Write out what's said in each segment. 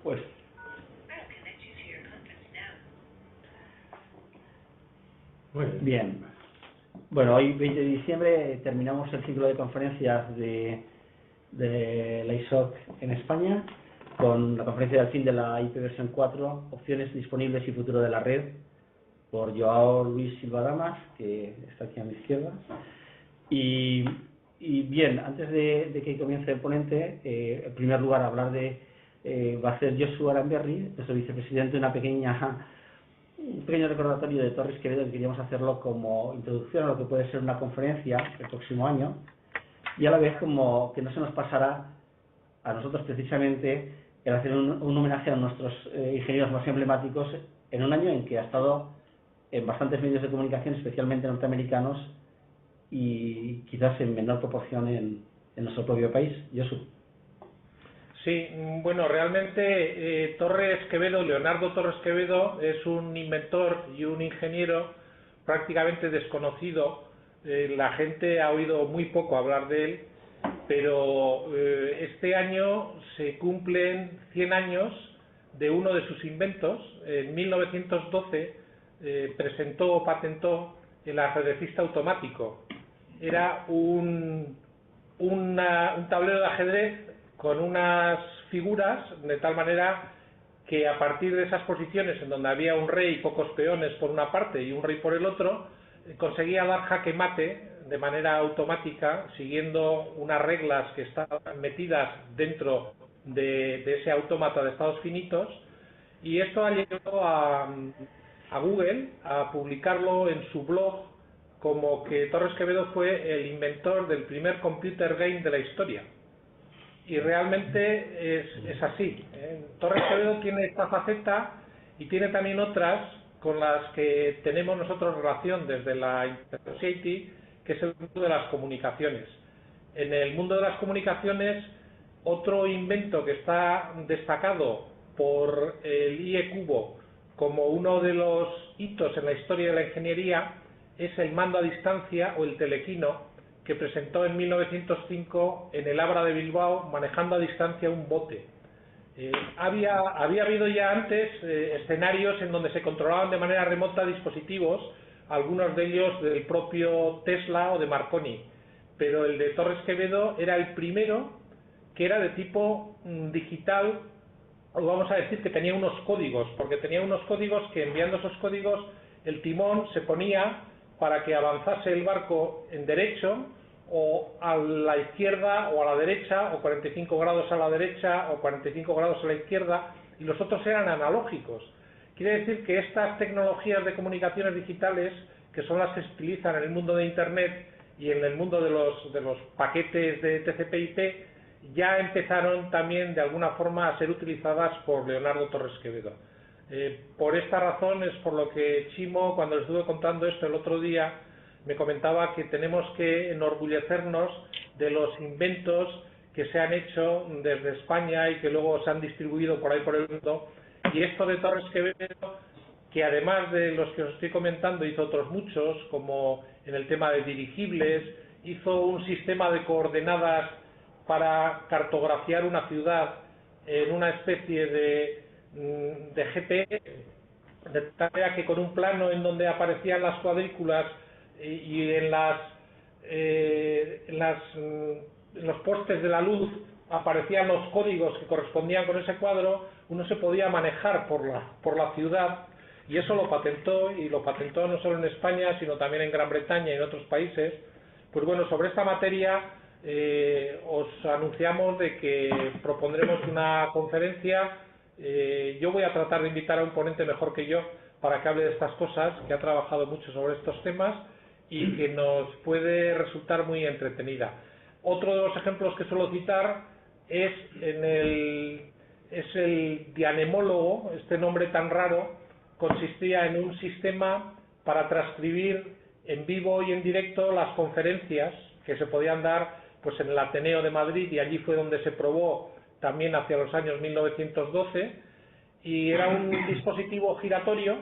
Pues Muy bien. bien. Bueno, hoy 20 de diciembre terminamos el ciclo de conferencias de la ISOC en España con la conferencia del fin de la IP versión 4, opciones disponibles y futuro de la red, por Joao Luis Silva Damas, que está aquí a mi izquierda. Y bien, antes de que comience el ponente, en primer lugar hablar va a ser Josu Aranberri, nuestro vicepresidente, un pequeño recordatorio de Torres Quevedo, que queríamos hacerlo como introducción a lo que puede ser una conferencia el próximo año, y a la vez como que no se nos pasará a nosotros precisamente el hacer un homenaje a nuestros ingenieros más emblemáticos en un año en que ha estado en bastantes medios de comunicación, especialmente norteamericanos, y quizás en menor proporción en nuestro propio país. Josu. Sí, bueno, realmente Leonardo Torres Quevedo, es un inventor y un ingeniero prácticamente desconocido. La gente ha oído muy poco hablar de él, pero este año se cumplen 100 años de uno de sus inventos. En 1912 presentó o patentó el ajedrecista automático. Era un tablero de ajedrez con unas figuras, de tal manera que a partir de esas posiciones en donde había un rey y pocos peones por una parte y un rey por el otro, conseguía dar jaque mate de manera automática, siguiendo unas reglas que estaban metidas dentro de ese autómata de estados finitos, y esto ha llevado a Google a publicarlo en su blog como que Torres Quevedo fue el inventor del primer computer game de la historia. Y realmente es así. Torres Quevedo tiene esta faceta y tiene también otras con las que tenemos nosotros relación desde la Internet Society, que es el mundo de las comunicaciones. En el mundo de las comunicaciones, otro invento que está destacado por el IE Cubo como uno de los hitos en la historia de la ingeniería es el mando a distancia o el telequino, que presentó en 1905 en el Abra de Bilbao, manejando a distancia un bote. Había habido ya antes escenarios en donde se controlaban de manera remota dispositivos, algunos de ellos del propio Tesla o de Marconi, pero el de Torres Quevedo era el primero que era de tipo digital, o vamos a decir que tenía unos códigos, porque tenía unos códigos que, enviando esos códigos, el timón se ponía para que avanzase el barco en derecho, o a la izquierda o a la derecha, o 45 grados a la derecha o 45 grados a la izquierda, y los otros eran analógicos. Quiere decir que estas tecnologías de comunicaciones digitales, que son las que se utilizan en el mundo de Internet y en el mundo de los paquetes de TCP/IP, ya empezaron también de alguna forma a ser utilizadas por Leonardo Torres Quevedo. Por esta razón es por lo que Chimo, cuando les estuve contando esto el otro día, me comentaba que tenemos que enorgullecernos de los inventos que se han hecho desde España y que luego se han distribuido por ahí por el mundo. Y esto de Torres Quevedo, que además de los que os estoy comentando, hizo otros muchos, como en el tema de dirigibles, hizo un sistema de coordenadas para cartografiar una ciudad en una especie de GPS, de tal manera que con un plano en donde aparecían las cuadrículas y en los postes de la luz aparecían los códigos que correspondían con ese cuadro, uno se podía manejar por la ciudad, y eso lo patentó, y lo patentó no solo en España, sino también en Gran Bretaña y en otros países. Pues bueno, sobre esta materia os anunciamos de que propondremos una conferencia. Yo voy a tratar de invitar a un ponente mejor que yo para que hable de estas cosas, que ha trabajado mucho sobre estos temas y que nos puede resultar muy entretenida. Otro de los ejemplos que suelo citar es el dianemólogo. Este nombre tan raro consistía en un sistema para transcribir en vivo y en directo las conferencias que se podían dar pues en el Ateneo de Madrid, y allí fue donde se probó también hacia los años 1912, y era un dispositivo giratorio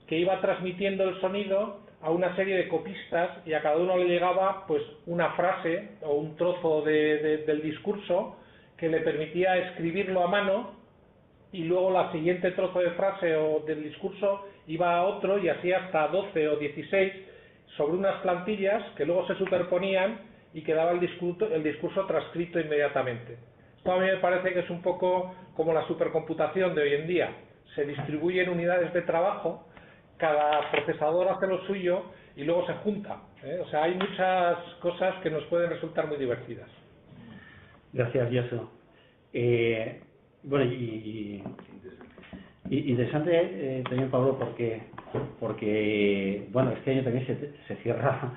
que iba transmitiendo el sonido a una serie de copistas, y a cada uno le llegaba pues una frase o un trozo del discurso que le permitía escribirlo a mano y luego la siguiente trozo de frase o del discurso iba a otro, y así hasta 12 o 16 sobre unas plantillas que luego se superponían y quedaba el discurso transcrito inmediatamente. Esto a mí me parece que es un poco como la supercomputación de hoy en día. Se distribuyen unidades de trabajo, cada procesador hace lo suyo y luego se junta, ¿eh? O sea, hay muchas cosas que nos pueden resultar muy divertidas. Gracias, Yoso. Bueno, interesante también, Pablo, porque bueno, este año también se cierra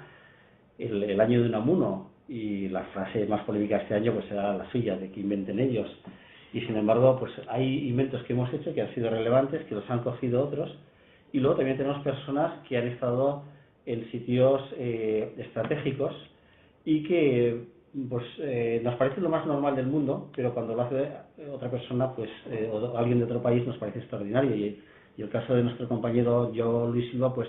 el año de Unamuno, y la frase más polémica este año pues será la suya, de que inventen ellos. Y sin embargo, pues hay inventos que hemos hecho que han sido relevantes, que los han cogido otros, y luego también tenemos personas que han estado en sitios estratégicos y que pues nos parece lo más normal del mundo, pero cuando lo hace otra persona, pues o alguien de otro país, nos parece extraordinario. Y el caso de nuestro compañero Luis Silva, pues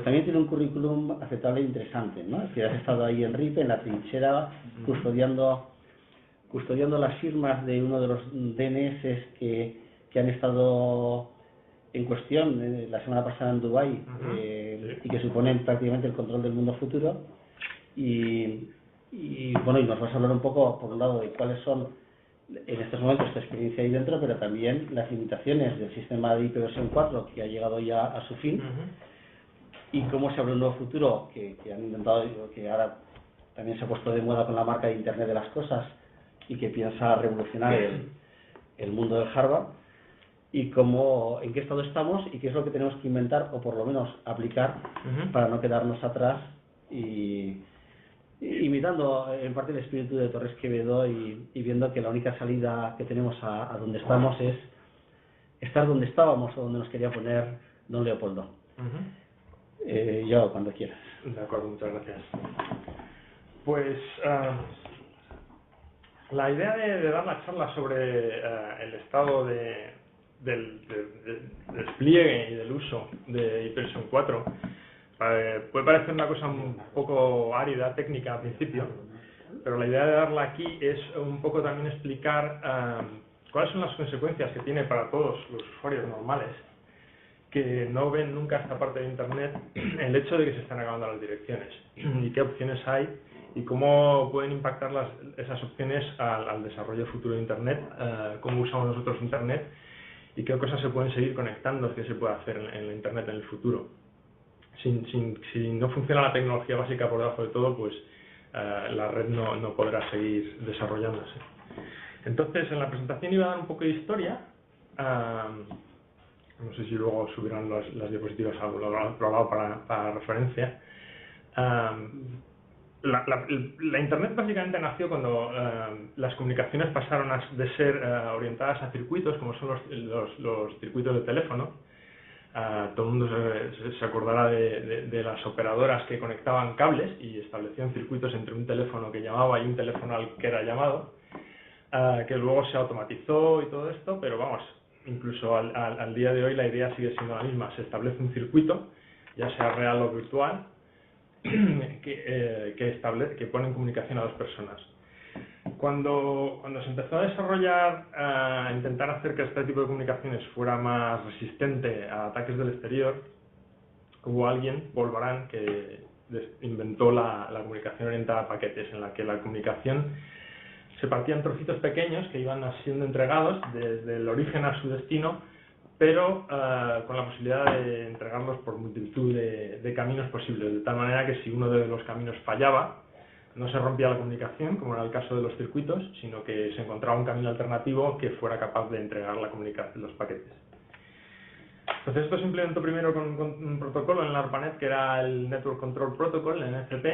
también tiene un currículum aceptable e interesante, ¿no? Que has estado ahí en RIPE, en la trinchera, custodiando las firmas de uno de los DNS que han estado en cuestión la semana pasada en Dubái, y que suponen prácticamente el control del mundo futuro. Y bueno, y nos vas a hablar un poco, por un lado, de cuáles son en estos momentos tu experiencia ahí dentro, pero también las limitaciones del sistema de IP versión 4, que ha llegado ya a su fin, y cómo se abre un nuevo futuro que han intentado, que ahora también se ha puesto de moda con la marca de Internet de las Cosas, y que piensa revolucionar el mundo del hardware, y en qué estado estamos y qué es lo que tenemos que inventar, o por lo menos aplicar, para no quedarnos atrás, y imitando en parte el espíritu de Torres Quevedo, y viendo que la única salida que tenemos a donde estamos es estar donde estábamos, o donde nos quería poner don Leopoldo. Yo, cuando quieras. De acuerdo, muchas gracias. Pues la idea de dar la charla sobre el estado del despliegue y del uso de ipv 4 puede parecer una cosa un poco árida, técnica al principio, pero la idea de darla aquí es un poco también explicar cuáles son las consecuencias que tiene para todos los usuarios normales que no ven nunca esta parte de Internet el hecho de que se están acabando las direcciones, y qué opciones hay y cómo pueden impactar esas opciones al desarrollo futuro de Internet, cómo usamos nosotros Internet y qué cosas se pueden seguir conectando, qué se puede hacer en la Internet en el futuro. Si no funciona la tecnología básica por debajo de todo, pues la red no podrá seguir desarrollándose. Entonces, en la presentación iba a dar un poco de historia. No sé si luego subirán las diapositivas a otro lado para referencia. La Internet básicamente nació cuando las comunicaciones pasaron de ser orientadas a circuitos, como son los circuitos de teléfono. Todo el mundo se acordará de las operadoras que conectaban cables y establecían circuitos entre un teléfono que llamaba y un teléfono al que era llamado, que luego se automatizó y todo esto, pero vamos, incluso al día de hoy la idea sigue siendo la misma. Se establece un circuito, ya sea real o virtual, que pone en comunicación a dos personas. Cuando se empezó a desarrollar, a intentar hacer que este tipo de comunicaciones fuera más resistente a ataques del exterior, hubo alguien, Paul Baran, que inventó la comunicación orientada a paquetes, en la que la comunicación se partía en trocitos pequeños que iban siendo entregados desde el origen a su destino, pero con la posibilidad de entregarlos por multitud de caminos posibles, de tal manera que si uno de los caminos fallaba, no se rompía la comunicación, como era el caso de los circuitos, sino que se encontraba un camino alternativo que fuera capaz de entregar la comunicación, los paquetes. Entonces esto se implementó primero con un protocolo en la ARPANET, que era el Network Control Protocol, el NCP,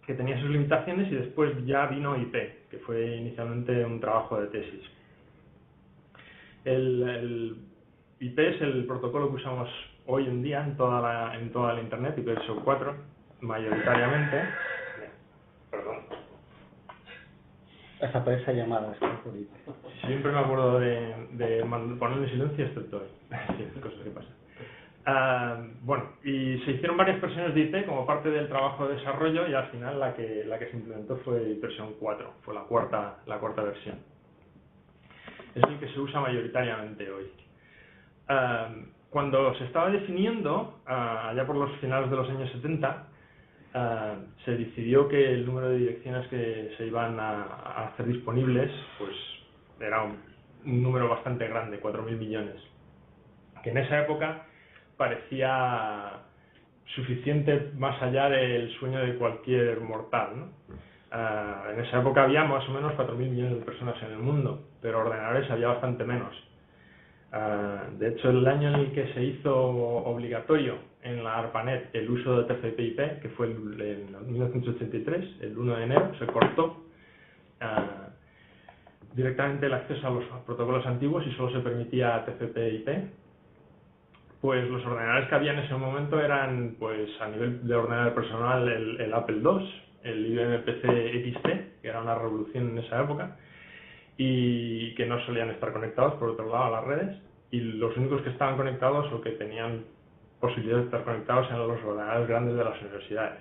que tenía sus limitaciones, y después ya vino IP, que fue inicialmente un trabajo de tesis. El IP es el protocolo que usamos hoy en día en toda la Internet, IPv 4, mayoritariamente. Perdón. Hasta para esa llamada, Siempre me acuerdo de ponerlo en silencio, excepto hoy. Sí, cosas que pasan. Bueno, y se hicieron varias versiones de IP como parte del trabajo de desarrollo, y al final la que se implementó fue versión 4, fue la cuarta versión. es el que se usa mayoritariamente hoy. Cuando se estaba definiendo, allá por los finales de los años 70, se decidió que el número de direcciones que se iban a hacer disponibles pues era un número bastante grande, 4.000 millones, que en esa época parecía suficiente más allá del sueño de cualquier mortal, ¿no? En esa época había más o menos 4.000 millones de personas en el mundo, pero ordenadores había bastante menos. De hecho, el año en el que se hizo obligatorio en la ARPANET el uso de TCP/IP, que fue en 1983, el 1 de enero, se cortó directamente el acceso a los protocolos antiguos y solo se permitía TCP/IP. Pues los ordenadores que había en ese momento eran, pues a nivel de ordenador personal, el Apple II, el IBM PC XT, que era una revolución en esa época, y que no solían estar conectados, por otro lado, a las redes, y los únicos que estaban conectados o que tenían posibilidad de estar conectados eran los ordenadores grandes de las universidades.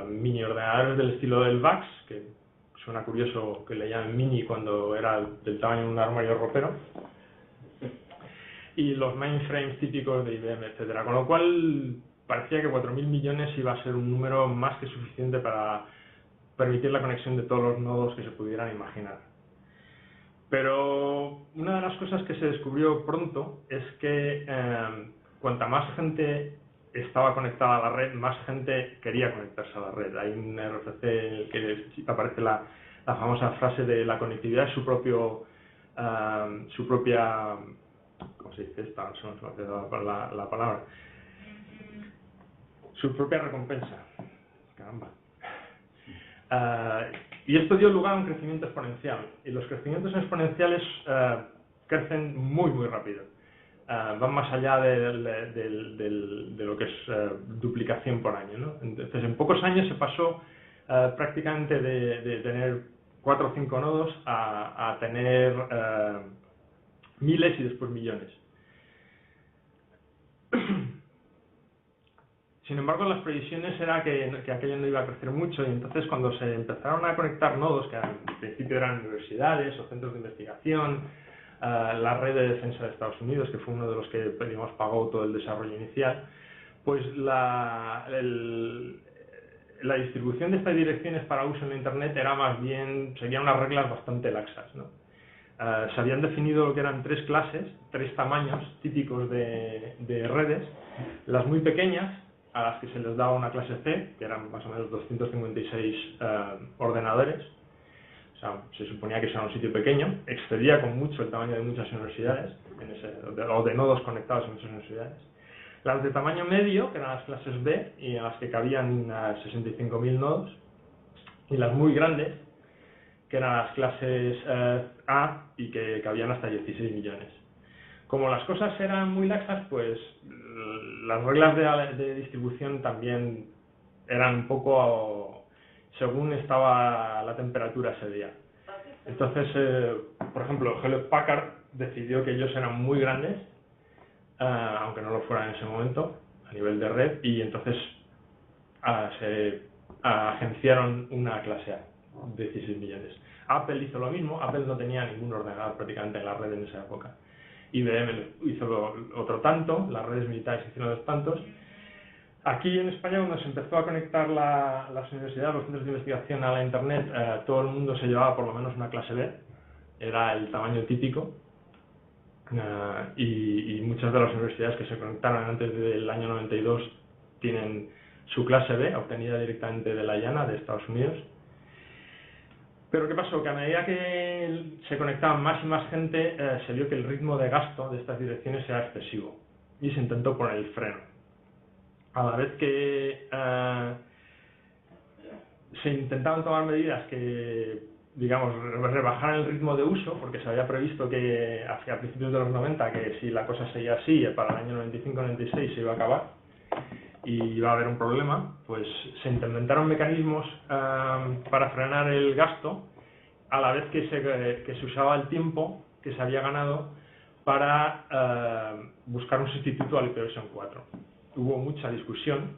Mini ordenadores del estilo del VAX, que suena curioso que le llamen mini cuando era del tamaño de un armario ropero, y los mainframes típicos de IBM, etcétera. Con lo cual parecía que 4.000 millones iba a ser un número más que suficiente para permitir la conexión de todos los nodos que se pudieran imaginar. Pero una de las cosas que se descubrió pronto es que cuanta más gente estaba conectada a la red, más gente quería conectarse a la red. Hay un RFC en el que aparece la famosa frase de la conectividad es su propia... ¿Cómo se dice esta? No se me hace la palabra. Su propia recompensa. Caramba. Y esto dio lugar a un crecimiento exponencial. Y los crecimientos exponenciales crecen muy, muy rápido. Van más allá de lo que es duplicación por año, ¿no? Entonces, en pocos años se pasó prácticamente de tener 4 o 5 nodos a tener miles y después millones. Sin embargo, las previsiones era que aquello no iba a crecer mucho, y entonces cuando se empezaron a conectar nodos, que al principio eran universidades o centros de investigación, la red de defensa de Estados Unidos, que fue uno de los que, digamos, pagó todo el desarrollo inicial, pues la distribución de estas direcciones para uso en la Internet era más bien, seguían unas reglas bastante laxas, ¿no? Se habían definido lo que eran 3 clases, 3 tamaños típicos de redes, las muy pequeñas, a las que se les daba una clase C, que eran más o menos 256 ordenadores. O sea, se suponía que eso era un sitio pequeño, excedía con mucho el tamaño de muchas universidades, o de nodos conectados en muchas universidades. Las de tamaño medio, que eran las clases B, y en las que cabían 65.000 nodos, y las muy grandes, que eran las clases A, y que cabían hasta 16 millones. Como las cosas eran muy laxas, pues las reglas de distribución también eran un poco según estaba la temperatura ese día. Entonces, por ejemplo, Hewlett Packard decidió que ellos eran muy grandes, aunque no lo fueran en ese momento, a nivel de red, y entonces se agenciaron una clase A, 16 millones. Apple hizo lo mismo. Apple no tenía ningún ordenador prácticamente en la red en esa época. IBM hizo otro tanto, las redes militares hicieron otros tantos. Aquí en España, cuando se empezó a conectar las universidades, los centros de investigación a la Internet, todo el mundo se llevaba por lo menos una clase B, era el tamaño típico, y muchas de las universidades que se conectaron antes del año 92 tienen su clase B, obtenida directamente de la IANA, de Estados Unidos. Pero ¿qué pasó? Que a medida que se conectaban más y más gente, se vio que el ritmo de gasto de estas direcciones era excesivo y se intentó poner el freno. A la vez que se intentaban tomar medidas que, digamos, rebajaran el ritmo de uso, porque se había previsto que hacia principios de los 90, que si la cosa seguía así, para el año 95-96 se iba a acabar y iba a haber un problema, pues se implementaron mecanismos para frenar el gasto, a la vez que se usaba el tiempo que se había ganado para buscar un sustituto al IPv4. Hubo mucha discusión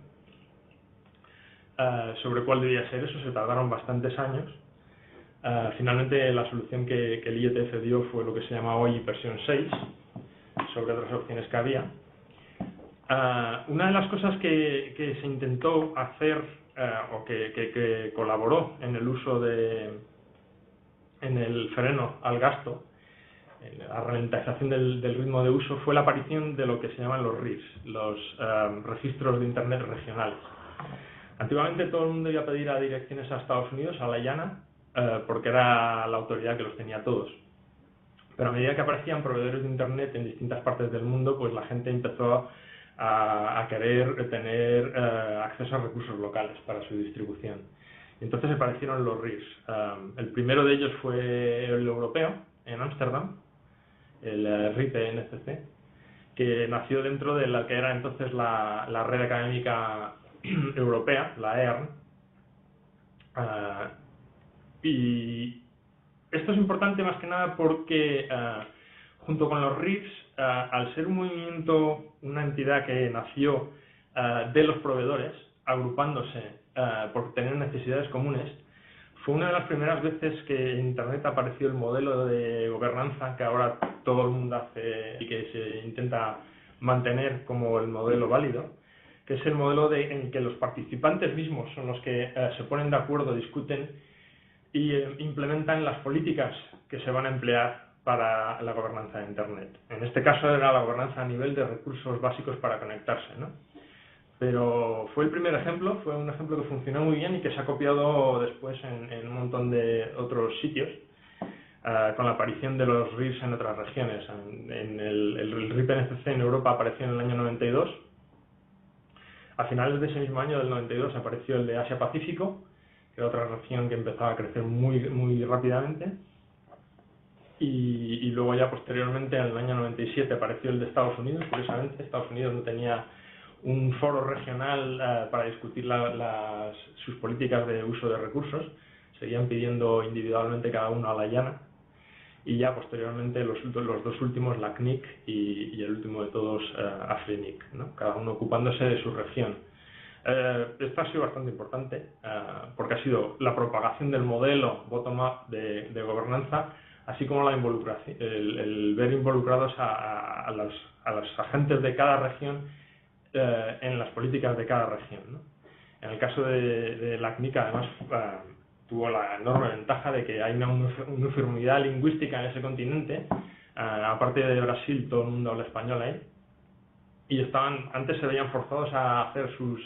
sobre cuál debía ser eso, se tardaron bastantes años, Finalmente, la solución que el IETF dio fue lo que se llama hoy versión 6, sobre otras opciones que había. Una de las cosas que se intentó hacer, o que colaboró en el uso en el freno al gasto, en la ralentización del ritmo de uso, fue la aparición de lo que se llaman los RIRs, los registros de Internet regionales. Antiguamente todo el mundo iba a pedir a direcciones a Estados Unidos, a la IANA, porque era la autoridad que los tenía todos. Pero a medida que aparecían proveedores de Internet en distintas partes del mundo, pues la gente empezó a querer tener acceso a recursos locales para su distribución. Y entonces aparecieron los RIRs. El primero de ellos fue el europeo, en Ámsterdam, el RIPE-NCC, que nació dentro de la que era entonces la red académica europea, la EARN. Y esto es importante más que nada porque junto con los RIRs, al ser un movimiento, una entidad que nació de los proveedores, agrupándose por tener necesidades comunes, fue una de las primeras veces que en Internet apareció el modelo de gobernanza que ahora todo el mundo hace y que se intenta mantener como el modelo válido, que es el modelo en que los participantes mismos son los que se ponen de acuerdo, discuten y implementan las políticas que se van a emplear para la gobernanza de Internet. En este caso era la gobernanza a nivel de recursos básicos para conectarse, ¿no? Pero fue el primer ejemplo, fue un ejemplo que funcionó muy bien y que se ha copiado después en un montón de otros sitios, con la aparición de los RIRs en otras regiones. El RIPE-NCC en Europa apareció en el año 92. A finales de ese mismo año, del 92, apareció el de Asia-Pacífico, que era otra región que empezaba a crecer muy rápidamente. Y luego ya posteriormente, en el año 97, apareció el de Estados Unidos. Curiosamente, Estados Unidos no tenía un foro regional para discutir sus políticas de uso de recursos. Seguían pidiendo individualmente cada uno a la IANA. Y ya posteriormente los dos últimos, la CNIC y el último de todos, AFRINIC, ¿no? Cada uno ocupándose de su región. Esto ha sido bastante importante porque ha sido la propagación del modelo bottom-up de gobernanza, así como la involucración, el ver involucrados a los agentes de cada región en las políticas de cada región, ¿no? En el caso de la CNIC, además, tuvo la enorme ventaja de que hay una uniformidad lingüística en ese continente. Aparte de Brasil, todo el mundo habla español ahí. Y antes se veían forzados a hacer sus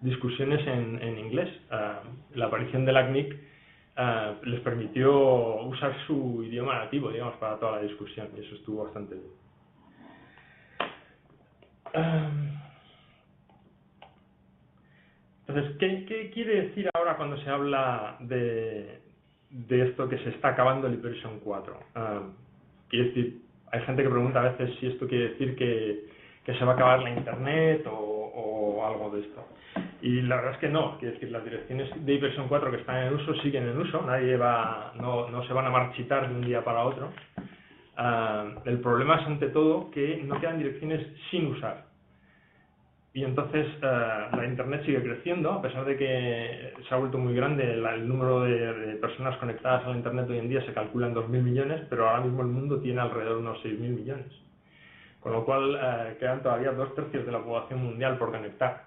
discusiones en inglés. La aparición de la CNIC les permitió usar su idioma nativo, digamos, para toda la discusión, y eso estuvo bastante bien. Entonces, ¿qué quiere decir ahora cuando se habla de esto que se está acabando el Hyperion 4? Quiere decir, hay gente que pregunta a veces si esto quiere decir que se va a acabar la Internet o algo de esto. Y la verdad es que no. Quiere decir, las direcciones de Hyperion 4 que están en uso siguen en uso. No se van a marchitar de un día para otro. El problema es, ante todo, que no quedan direcciones sin usar. Y entonces la Internet sigue creciendo, a pesar de que se ha vuelto muy grande. El número de personas conectadas a la Internet hoy en día se calcula en 2.000 millones, pero ahora mismo el mundo tiene alrededor de unos 6.000 millones. Con lo cual quedan todavía 2/3 de la población mundial por conectar.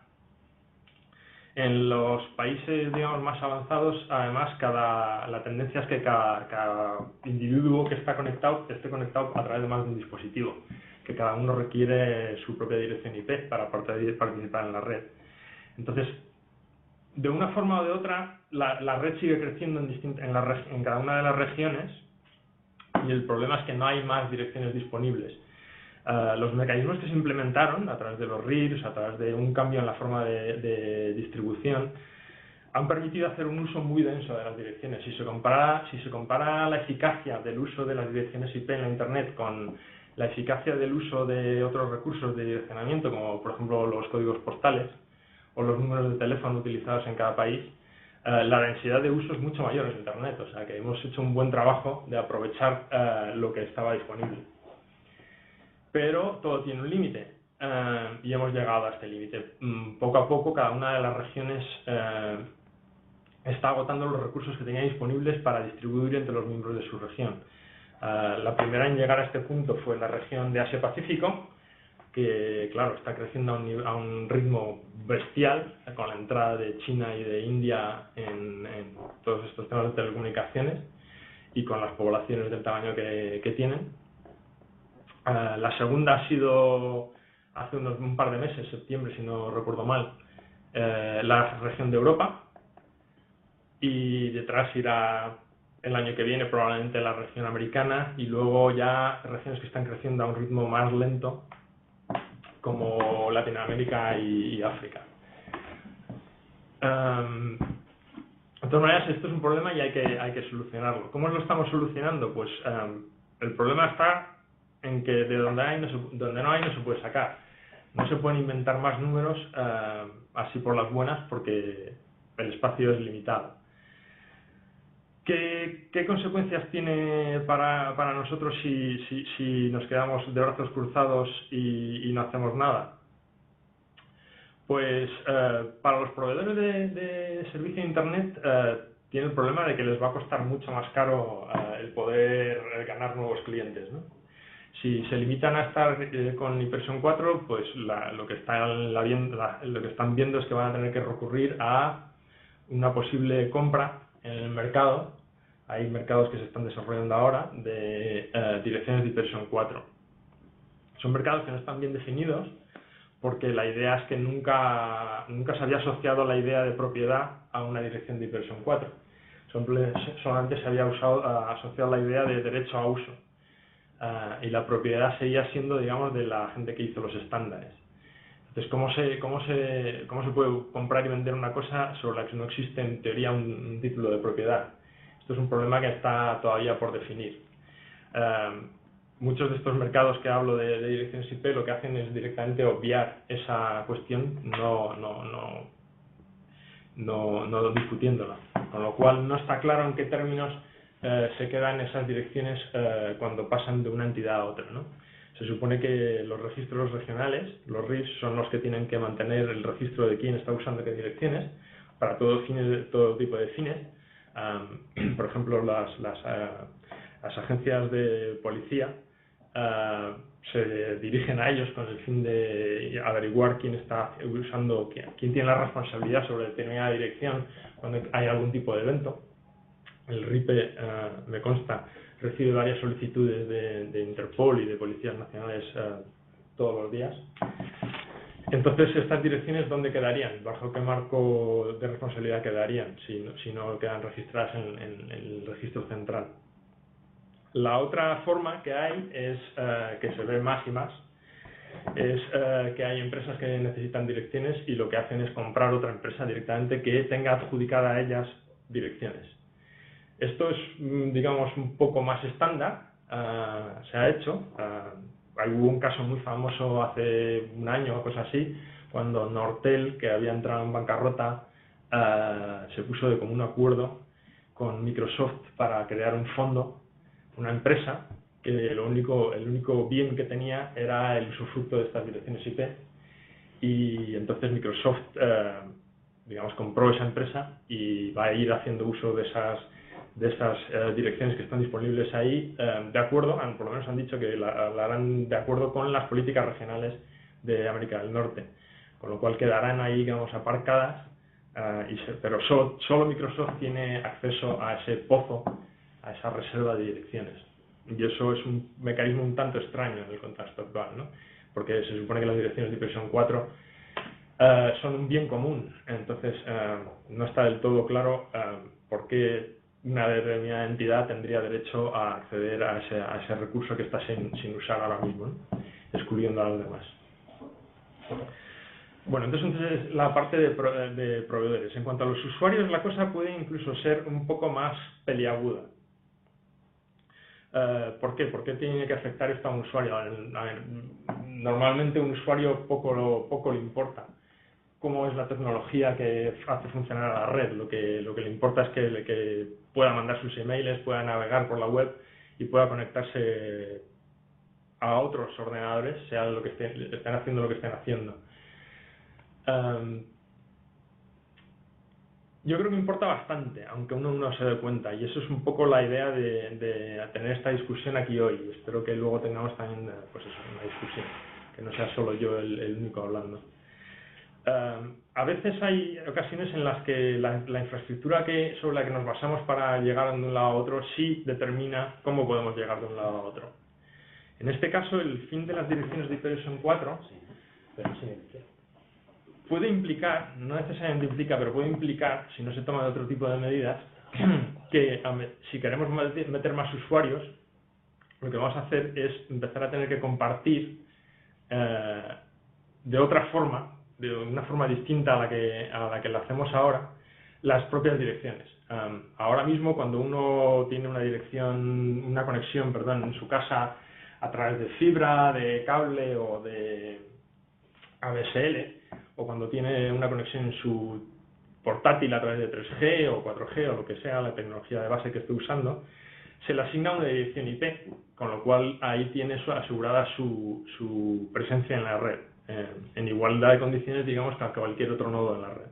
En los países, digamos, más avanzados, además, la tendencia es que cada individuo que está conectado esté conectado a través de más de un dispositivo, que cada uno requiere su propia dirección IP para participar en la red. Entonces, de una forma o de otra, la red sigue creciendo en cada una de las regiones, y el problema es que no hay más direcciones disponibles. Los mecanismos que se implementaron a través de los RIRs, a través de un cambio en la forma de distribución, han permitido hacer un uso muy denso de las direcciones. Si se compara la eficacia del uso de las direcciones IP en la Internet con la eficacia del uso de otros recursos de direccionamiento, como por ejemplo los códigos postales o los números de teléfono utilizados en cada país, la densidad de uso es mucho mayor en Internet. O sea que hemos hecho un buen trabajo de aprovechar lo que estaba disponible. Pero todo tiene un límite, y hemos llegado a este límite. Poco a poco, cada una de las regiones está agotando los recursos que tenía disponibles para distribuir entre los miembros de su región. La primera en llegar a este punto fue la región de Asia-Pacífico, que claro, está creciendo a un ritmo bestial con la entrada de China y de India en todos estos temas de telecomunicaciones y con las poblaciones del tamaño que tienen. La segunda ha sido hace un par de meses, septiembre si no recuerdo mal, la región de Europa, y detrás irá el año que viene probablemente la región americana, y luego ya regiones que están creciendo a un ritmo más lento como Latinoamérica y África. De todas maneras, esto es un problema y hay que solucionarlo. ¿Cómo lo estamos solucionando? Pues el problema está en que de donde no hay no se puede sacar. No se pueden inventar más números así por las buenas porque el espacio es limitado. ¿Qué consecuencias tiene para nosotros si nos quedamos de brazos cruzados y no hacemos nada? Pues para los proveedores de servicio de Internet tiene el problema de que les va a costar mucho más caro el poder ganar nuevos clientes, ¿no? Si se limitan a estar con Hyperion 4, pues lo que están viendo es que van a tener que recurrir a una posible compra en el mercado. Hay mercados que se están desarrollando ahora de direcciones de Hyperion 4. Son mercados que no están bien definidos porque la idea es que nunca se había asociado la idea de propiedad a una dirección de Hyperion 4. Solamente se había asociado la idea de derecho a uso. Y la propiedad seguía siendo, digamos, de la gente que hizo los estándares. Entonces, ¿cómo se puede comprar y vender una cosa sobre la que no existe en teoría un título de propiedad? Esto es un problema que está todavía por definir. Muchos de estos mercados que hablo de direcciones IP lo que hacen es directamente obviar esa cuestión, no discutiéndola. Con lo cual no está claro en qué términos se quedan esas direcciones cuando pasan de una entidad a otra, ¿no? Se supone que los registros regionales, los RIFs, son los que tienen que mantener el registro de quién está usando qué direcciones para todo tipo de fines. Por ejemplo, las agencias de policía se dirigen a ellos con el fin de averiguar quién está usando, quién tiene la responsabilidad sobre determinada dirección cuando hay algún tipo de evento. El RIPE, me consta, recibe varias solicitudes de Interpol y de policías nacionales todos los días. Entonces, ¿estas direcciones dónde quedarían? ¿Bajo qué marco de responsabilidad quedarían si no quedan registradas en el registro central? La otra forma que hay es, que se ve más y más, es que hay empresas que necesitan direcciones y lo que hacen es comprar otra empresa directamente que tenga adjudicada a ellas direcciones. Esto es, digamos, un poco más estándar, se ha hecho. Hubo un caso muy famoso hace un año o cosa así, cuando Nortel, que había entrado en bancarrota, se puso de común acuerdo con Microsoft para crear un fondo, una empresa, que el único bien que tenía era el usufructo de estas direcciones IP, y entonces Microsoft, digamos, compró esa empresa y va a ir haciendo uso de esas direcciones que están disponibles ahí, de acuerdo, por lo menos han dicho que la harán de acuerdo con las políticas regionales de América del Norte, con lo cual quedarán ahí, digamos, aparcadas, pero solo Microsoft tiene acceso a ese pozo, a esa reserva de direcciones. Y eso es un mecanismo un tanto extraño en el contexto actual, ¿no? Porque se supone que las direcciones de Hyperion 4 son un bien común, entonces no está del todo claro por qué una determinada entidad tendría derecho a acceder a ese recurso que está sin usar ahora mismo, ¿no? Excluyendo a los demás. Bueno, entonces la parte de proveedores. En cuanto a los usuarios, la cosa puede incluso ser un poco más peliaguda. ¿Por qué? ¿Por qué tiene que afectar esto a un usuario? A ver, normalmente un usuario poco le importa cómo es la tecnología que hace funcionar a la red. Lo que le importa es que pueda mandar sus emails, pueda navegar por la web y pueda conectarse a otros ordenadores, sea lo que estén haciendo lo que estén haciendo. Yo creo que importa bastante, aunque uno no se dé cuenta, y eso es un poco la idea de tener esta discusión aquí hoy. Espero que luego tengamos también pues eso, una discusión, que no sea solo yo el único hablando. A veces hay ocasiones en las que la infraestructura sobre la que nos basamos para llegar de un lado a otro sí determina cómo podemos llegar de un lado a otro. En este caso, el fin de las direcciones de ipv 4 puede implicar, no necesariamente implica, pero puede implicar, si no se toma de otro tipo de medidas, que si queremos meter más usuarios, lo que vamos a hacer es empezar a tener que compartir de otra forma, de una forma distinta a la que lo hacemos ahora, las propias direcciones. Ahora mismo, cuando uno tiene una conexión, en su casa a través de fibra, de cable o de ADSL, o cuando tiene una conexión en su portátil a través de 3G o 4G o lo que sea, la tecnología de base que esté usando, se le asigna una dirección IP, con lo cual ahí tiene asegurada su presencia en la red, en igualdad de condiciones, digamos, que a cualquier otro nodo de la red.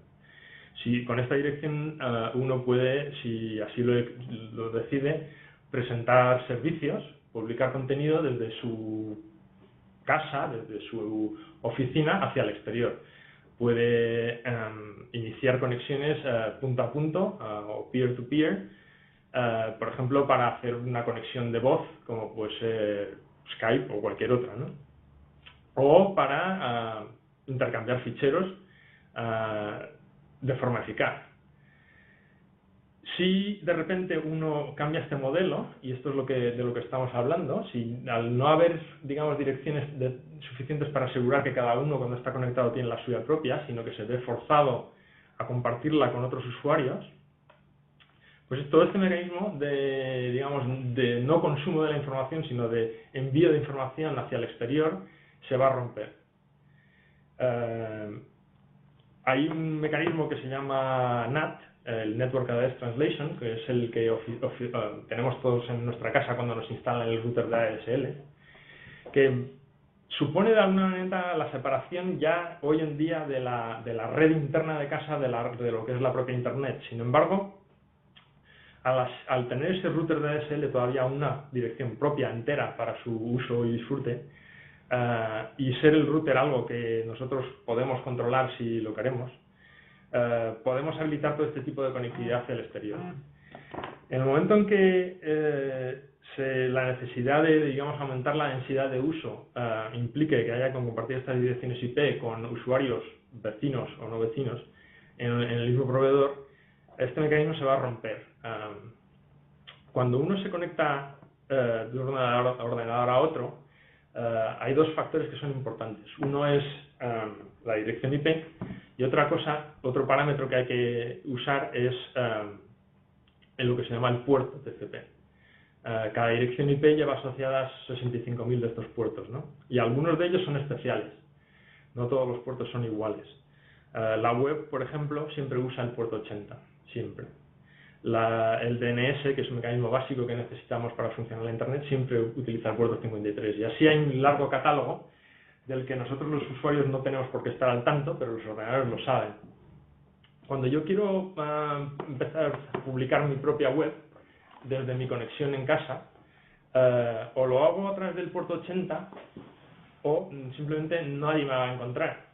Si con esta dirección uno puede, si así lo decide, presentar servicios, publicar contenido desde su casa, desde su oficina hacia el exterior. Puede iniciar conexiones punto a punto o peer-to-peer, por ejemplo, para hacer una conexión de voz, como puede ser Skype o cualquier otra, ¿no? O para intercambiar ficheros de forma eficaz. Si de repente uno cambia este modelo, y esto es de lo que estamos hablando, si al no haber, digamos, direcciones suficientes para asegurar que cada uno cuando está conectado tiene la suya propia, sino que se ve forzado a compartirla con otros usuarios, pues todo este mecanismo de no consumo de la información, sino de envío de información hacia el exterior, se va a romper. Hay un mecanismo que se llama NAT, el Network Address Translation, que es el que tenemos todos en nuestra casa cuando nos instalan el router de ADSL, que supone de alguna manera la separación ya hoy en día de la red interna de casa de lo que es la propia Internet. Sin embargo, al tener ese router de ADSL todavía una dirección propia entera para su uso y disfrute, y ser el router algo que nosotros podemos controlar si lo queremos, podemos habilitar todo este tipo de conectividad hacia el exterior. En el momento en que la necesidad de, digamos, aumentar la densidad de uso implique que haya que compartir estas direcciones IP con usuarios vecinos o no vecinos en el mismo proveedor, este mecanismo se va a romper. Cuando uno se conecta de un ordenador a otro, hay dos factores que son importantes. Uno es la dirección IP y otro parámetro que hay que usar es en lo que se llama el puerto TCP. Cada dirección IP lleva asociadas 65.000 de estos puertos, ¿no? Y algunos de ellos son especiales. No todos los puertos son iguales. La web, por ejemplo, siempre usa el puerto 80, siempre. El DNS, que es un mecanismo básico que necesitamos para funcionar la Internet, siempre utiliza el puerto 53. Y así hay un largo catálogo del que nosotros los usuarios no tenemos por qué estar al tanto, pero los ordenadores lo saben. Cuando yo quiero empezar a publicar mi propia web desde mi conexión en casa, o lo hago a través del puerto 80 o simplemente nadie me va a encontrar.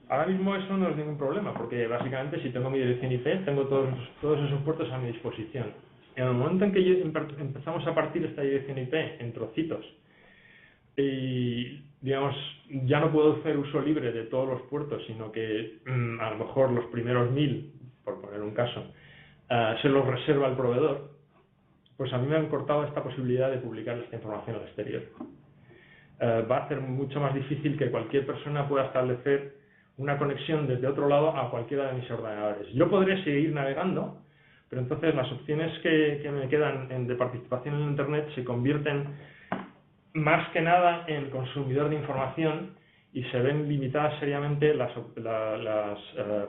Ahora mismo eso no es ningún problema, porque básicamente si tengo mi dirección IP, tengo todos esos puertos a mi disposición. En el momento en que empezamos a partir esta dirección IP en trocitos y, digamos, ya no puedo hacer uso libre de todos los puertos, sino que a lo mejor los primeros 1000, por poner un caso, se los reserva el proveedor, pues a mí me han cortado esta posibilidad de publicar esta información al exterior. Va a ser mucho más difícil que cualquier persona pueda establecer una conexión desde otro lado a cualquiera de mis ordenadores. Yo podré seguir navegando, pero entonces las opciones que me quedan de participación en Internet se convierten más que nada en consumidor de información y se ven limitadas seriamente las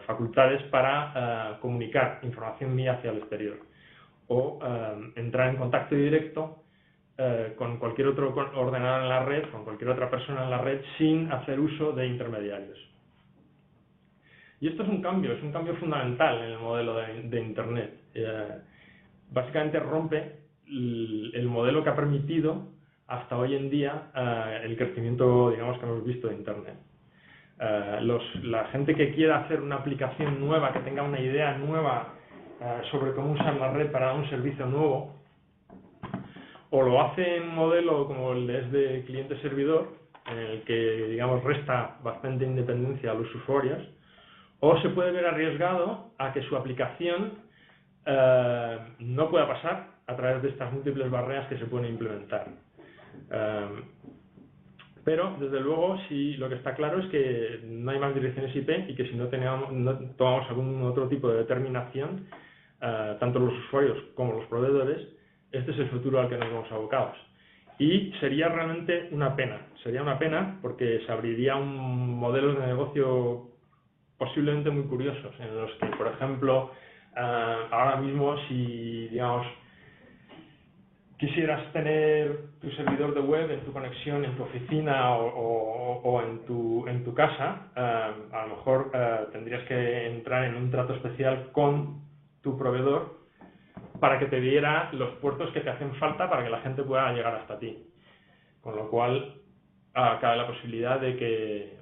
facultades para comunicar información mía hacia el exterior o entrar en contacto directo con cualquier otro ordenador en la red, con cualquier otra persona en la red, sin hacer uso de intermediarios. Y esto es un cambio fundamental en el modelo de Internet. Básicamente rompe el modelo que ha permitido hasta hoy en día el crecimiento, digamos, que hemos visto de Internet. La gente que quiera hacer una aplicación nueva, que tenga una idea nueva sobre cómo usar la red para un servicio nuevo, o lo hace en un modelo como el de cliente-servidor, en el que, digamos, resta bastante independencia a los usuarios, o se puede ver arriesgado a que su aplicación no pueda pasar a través de estas múltiples barreras que se pueden implementar. Pero, desde luego, sí, lo que está claro es que no hay más direcciones IP y que si no tomamos algún otro tipo de determinación, tanto los usuarios como los proveedores, este es el futuro al que nos vemos abocados. Y sería realmente una pena porque se abriría un modelo de negocio posiblemente muy curiosos, en los que, por ejemplo, ahora mismo, si, digamos, quisieras tener tu servidor de web en tu conexión, en tu oficina o en tu casa, a lo mejor tendrías que entrar en un trato especial con tu proveedor para que te diera los puertos que te hacen falta para que la gente pueda llegar hasta ti. Con lo cual, cabe la posibilidad de que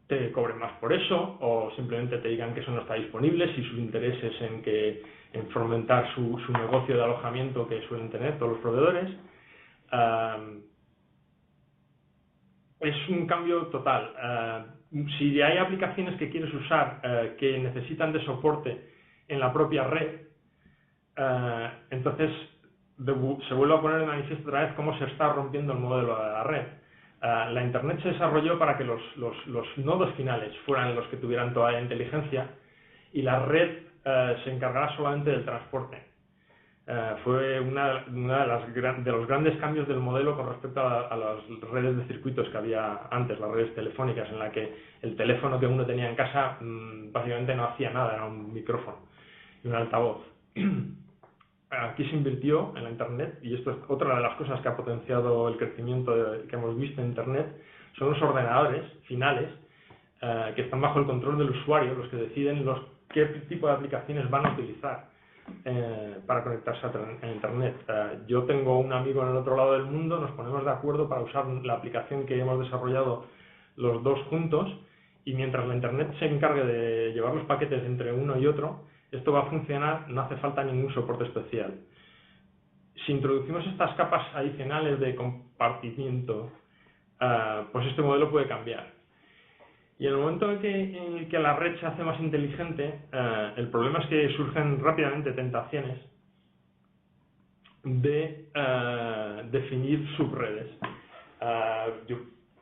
te cobren más por eso, o simplemente te digan que eso no está disponible, si su interés es en fomentar su negocio de alojamiento que suelen tener todos los proveedores. Es un cambio total. Si hay aplicaciones que quieres usar que necesitan de soporte en la propia red, entonces se vuelve a poner en manifiesto otra vez cómo se está rompiendo el modelo de la red. La Internet se desarrolló para que los nodos finales fueran los que tuvieran toda la inteligencia y la red se encargará solamente del transporte. Fue una de los grandes cambios del modelo con respecto a las redes de circuitos que había antes, las redes telefónicas, en la que el teléfono que uno tenía en casa básicamente no hacía nada, era un micrófono y un altavoz. Aquí se invirtió en la Internet, y esto es otra de las cosas que ha potenciado el crecimiento que hemos visto en Internet, son los ordenadores finales que están bajo el control del usuario, los que deciden qué tipo de aplicaciones van a utilizar para conectarse a Internet. Yo tengo un amigo en el otro lado del mundo, nos ponemos de acuerdo para usar la aplicación que hemos desarrollado los dos juntos, y mientras la Internet se encargue de llevar los paquetes entre uno y otro, esto va a funcionar, no hace falta ningún soporte especial. Si introducimos estas capas adicionales de compartimiento, pues este modelo puede cambiar. Y en el momento en el que la red se hace más inteligente, el problema es que surgen rápidamente tentaciones de definir subredes.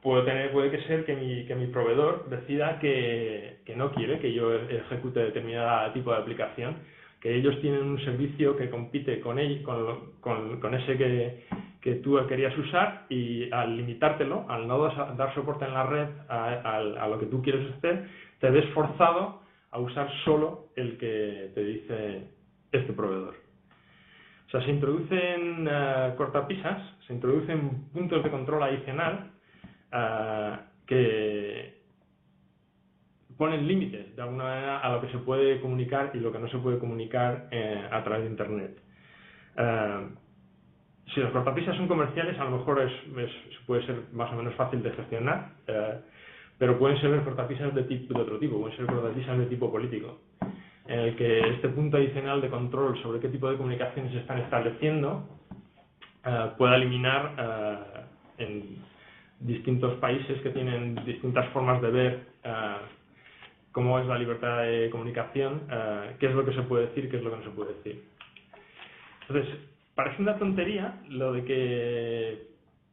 Puede que ser que mi proveedor decida que no quiere que yo ejecute determinado tipo de aplicación, que ellos tienen un servicio que compite con ese que tú querías usar, y al limitártelo, al no dar soporte en la red a lo que tú quieres hacer, te ves forzado a usar solo el que te dice este proveedor. O sea, se introducen cortapisas, se introducen puntos de control adicional que ponen límites de alguna manera a lo que se puede comunicar y lo que no se puede comunicar a través de Internet. Si los cortapisas son comerciales, a lo mejor puede ser más o menos fácil de gestionar, pero pueden ser cortapisas de otro tipo, pueden ser cortapisas de tipo político, en el que este punto adicional de control sobre qué tipo de comunicaciones se están estableciendo pueda eliminar en distintos países que tienen distintas formas de ver cómo es la libertad de comunicación, qué es lo que se puede decir, qué es lo que no se puede decir. Entonces, parece una tontería lo de que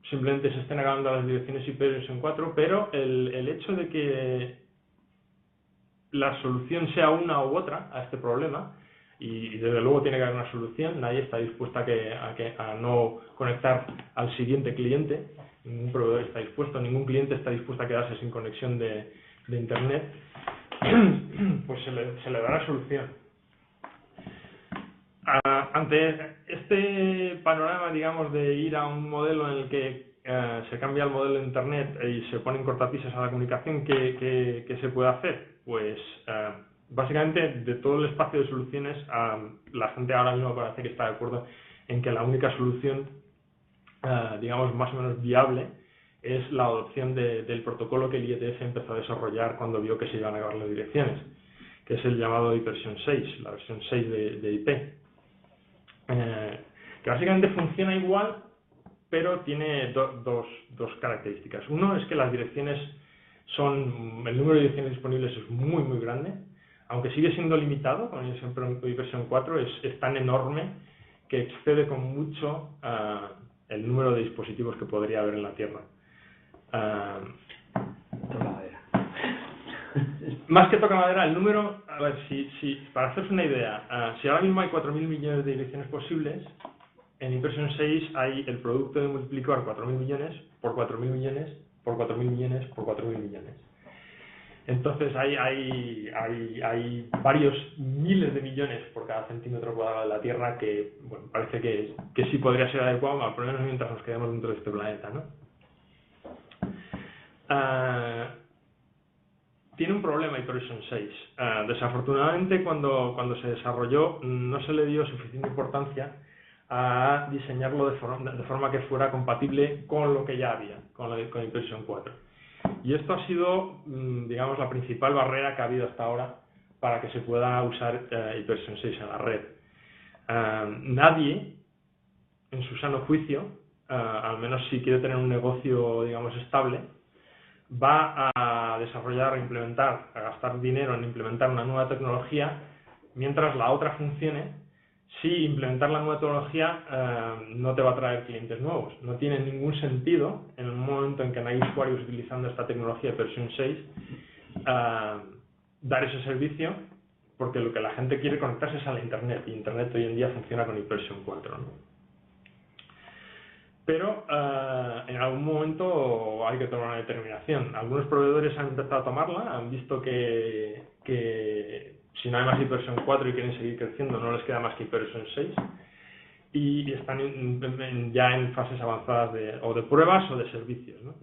simplemente se estén acabando las direcciones IP en 4, pero el hecho de que la solución sea una u otra a este problema, y desde luego tiene que haber una solución, nadie está dispuesto a no conectar al siguiente cliente, ningún proveedor está dispuesto, ningún cliente está dispuesto a quedarse sin conexión de Internet, pues se le dará solución. Ante este panorama, digamos, de ir a un modelo en el que se cambia el modelo de Internet y se ponen cortapisas a la comunicación, ¿qué se puede hacer? Pues básicamente de todo el espacio de soluciones, la gente ahora mismo parece que está de acuerdo en que la única solución, digamos, más o menos viable es la adopción del protocolo que el IETF empezó a desarrollar cuando vio que se iban a acabar las direcciones, que es el llamado ipv 6, la versión 6 de IP. Que básicamente funciona igual, pero tiene dos características. Uno es que las direcciones el número de direcciones disponibles es muy muy grande, aunque sigue siendo limitado con ipv 4, es tan enorme que excede con mucho el número de dispositivos que podría haber en la Tierra. Más que toca madera, el número, a ver, para haceros una idea, si ahora mismo hay 4.000 millones de direcciones posibles, en ipv 6 hay el producto de multiplicar 4.000 millones por 4.000 millones por 4.000 millones por 4.000 millones. Entonces hay varios miles de millones por cada centímetro cuadrado de la Tierra que, bueno, parece que sí podría ser adecuado, al menos mientras nos quedemos dentro de este planeta, ¿no? Tiene un problema ipv 6. Desafortunadamente, cuando se desarrolló, no se le dio suficiente importancia a diseñarlo de forma que fuera compatible con lo que ya había, con ipv 4. Y esto ha sido, digamos, la principal barrera que ha habido hasta ahora para que se pueda usar ipv 6 en la red. Nadie, en su sano juicio, al menos si quiere tener un negocio, digamos, estable, va a desarrollar, a gastar dinero en implementar una nueva tecnología mientras la otra funcione, si implementar la nueva tecnología no te va a traer clientes nuevos. No tiene ningún sentido, en el momento en que no hay usuarios utilizando esta tecnología de versión 6, dar ese servicio, porque lo que la gente quiere conectarse es a la Internet, y Internet hoy en día funciona con ipv 4, ¿no? Pero en algún momento hay que tomar una determinación. Algunos proveedores han empezado a tomarla, han visto que si no hay más ipv 4 y quieren seguir creciendo, no les queda más que ipv 6, y están ya en fases avanzadas de pruebas o de servicios, ¿no?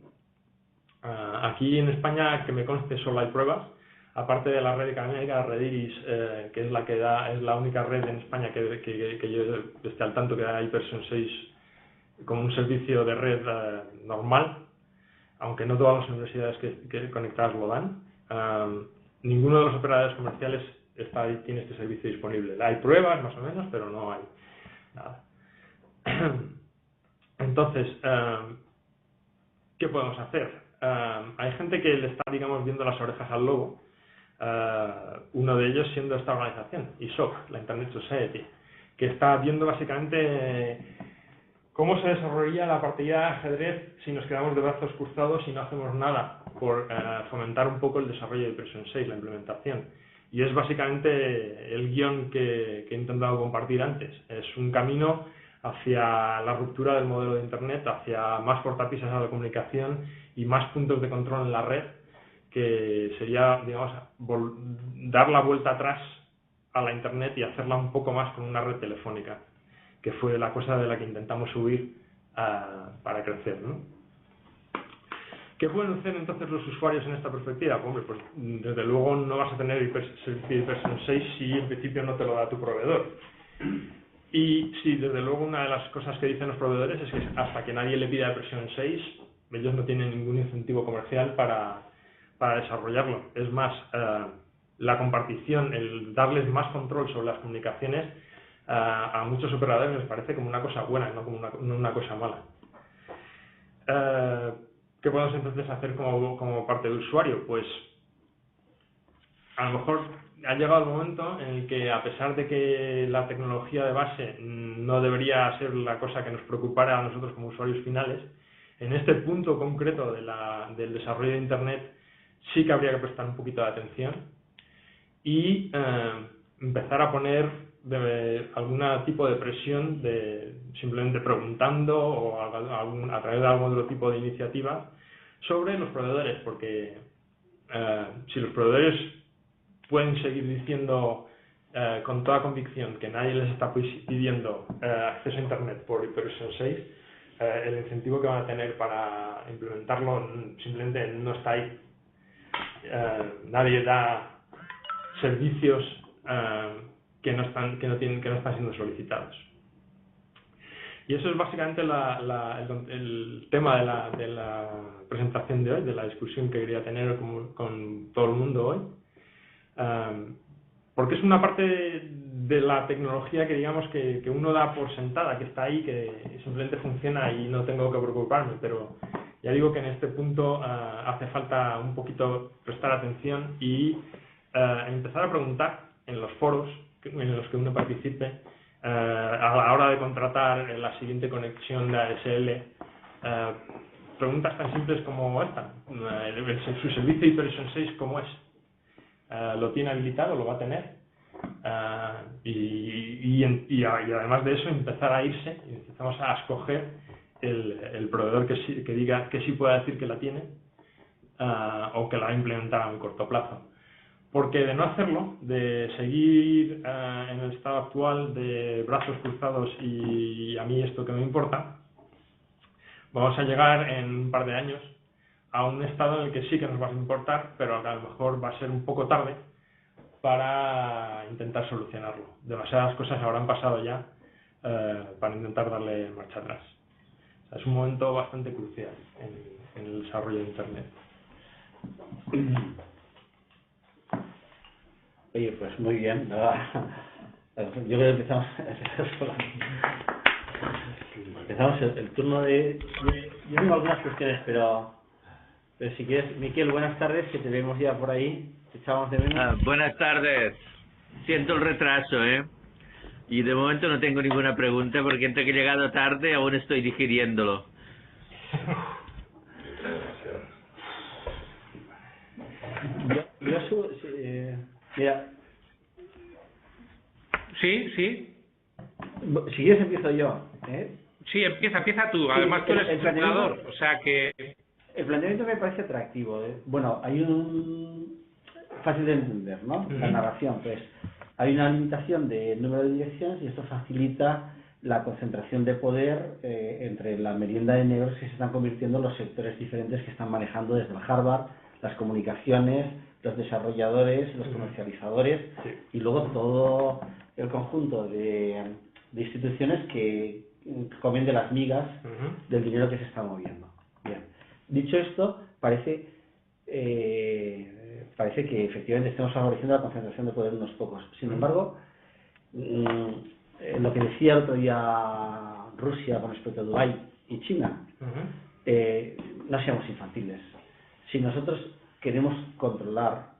Aquí en España, que me conste, solo hay pruebas, aparte de la red académica, Red Iris, que es la única red en España que yo esté al tanto que da ipv 6 como un servicio de red normal, aunque no todas las universidades que conectadas lo dan. Ninguno de los operadores comerciales tiene este servicio disponible. Hay pruebas más o menos, pero no hay nada. Entonces, ¿qué podemos hacer? Hay gente que le está, digamos, viendo las orejas al lobo, uno de ellos siendo esta organización, ISOC, la Internet Society, que está viendo básicamente ¿cómo se desarrollaría la partida de ajedrez si nos quedamos de brazos cruzados y no hacemos nada por fomentar un poco el desarrollo de ipv 6, la implementación? Y es básicamente el guión que he intentado compartir antes. Es un camino hacia la ruptura del modelo de Internet, hacia más cortapisas a la comunicación y más puntos de control en la red, que sería, digamos, dar la vuelta atrás a la Internet y hacerla un poco más con una red telefónica, que fue la cosa de la que intentamos subir para crecer, ¿no? ¿Qué pueden hacer entonces los usuarios en esta perspectiva? Hombre, pues desde luego no vas a tener ipv 6 si en principio no te lo da tu proveedor. Y sí, desde luego una de las cosas que dicen los proveedores es que hasta que nadie le pida ipv 6, ellos no tienen ningún incentivo comercial para desarrollarlo. Es más, la compartición, el darles más control sobre las comunicaciones, a muchos operadores les parece como una cosa buena, no como una cosa mala. ¿Qué podemos entonces hacer como parte del usuario? Pues a lo mejor ha llegado el momento en el que, a pesar de que la tecnología de base no debería ser la cosa que nos preocupara a nosotros como usuarios finales, en este punto concreto del desarrollo de Internet sí que habría que prestar un poquito de atención y empezar a poner algún tipo de presión, simplemente preguntando o a través de algún otro tipo de iniciativa sobre los proveedores, porque si los proveedores pueden seguir diciendo con toda convicción que nadie les está pidiendo acceso a Internet por IPv6 6, el incentivo que van a tener para implementarlo simplemente no está ahí. Nadie da servicios que no están siendo solicitados. Y eso es básicamente el tema de la presentación de hoy, de la discusión que quería tener con todo el mundo hoy. Porque es una parte de la tecnología que digamos que uno da por sentada, que está ahí, que simplemente funciona y no tengo que preocuparme, pero ya digo que en este punto hace falta un poquito prestar atención y empezar a preguntar en los foros en los que uno participe, a la hora de contratar la siguiente conexión de ADSL, preguntas tan simples como esta: su servicio IPv6 ¿cómo es? ¿Lo tiene habilitado? ¿Lo va a tener? Y además de eso empezar a irse y empezamos a escoger el proveedor que diga que sí pueda decir que la tiene o que la va a implementar a muy corto plazo. Porque de no hacerlo, de seguir en el estado actual de brazos cruzados y a mí esto que me importa, vamos a llegar en un par de años a un estado en el que sí que nos va a importar, pero que a lo mejor va a ser un poco tarde para intentar solucionarlo. Demasiadas cosas habrán pasado ya para intentar darle marcha atrás. O sea, es un momento bastante crucial en el desarrollo de Internet. Oye, pues muy bien. Yo creo que empezamos el turno de... Yo tengo algunas cuestiones, pero si quieres, Miquel, buenas tardes, que te vemos ya por ahí. Te echábamos de menos. Buenas tardes. Siento el retraso, Y de momento no tengo ninguna pregunta porque entre que he llegado tarde aún estoy digiriéndolo. Mira. Sí. Si quieres empiezo yo. Sí, empieza tú. Además tú eres el planteador, o sea que... El planteamiento me parece atractivo. Bueno, hay un... fácil de entender, ¿no? La narración, pues hay una limitación de número de direcciones y esto facilita la concentración de poder entre la merienda de negros que se están convirtiendo en los sectores diferentes que están manejando desde el Harvard, las comunicaciones, los desarrolladores, los comercializadores y luego todo el conjunto de instituciones que comen de las migas del dinero que se está moviendo. Bien. Dicho esto, parece que efectivamente estamos favoreciendo la concentración de poder de unos pocos. Sin embargo, lo que decía el otro día Rusia con respecto a Dubái y China, no seamos infantiles. Si nosotros queremos controlar,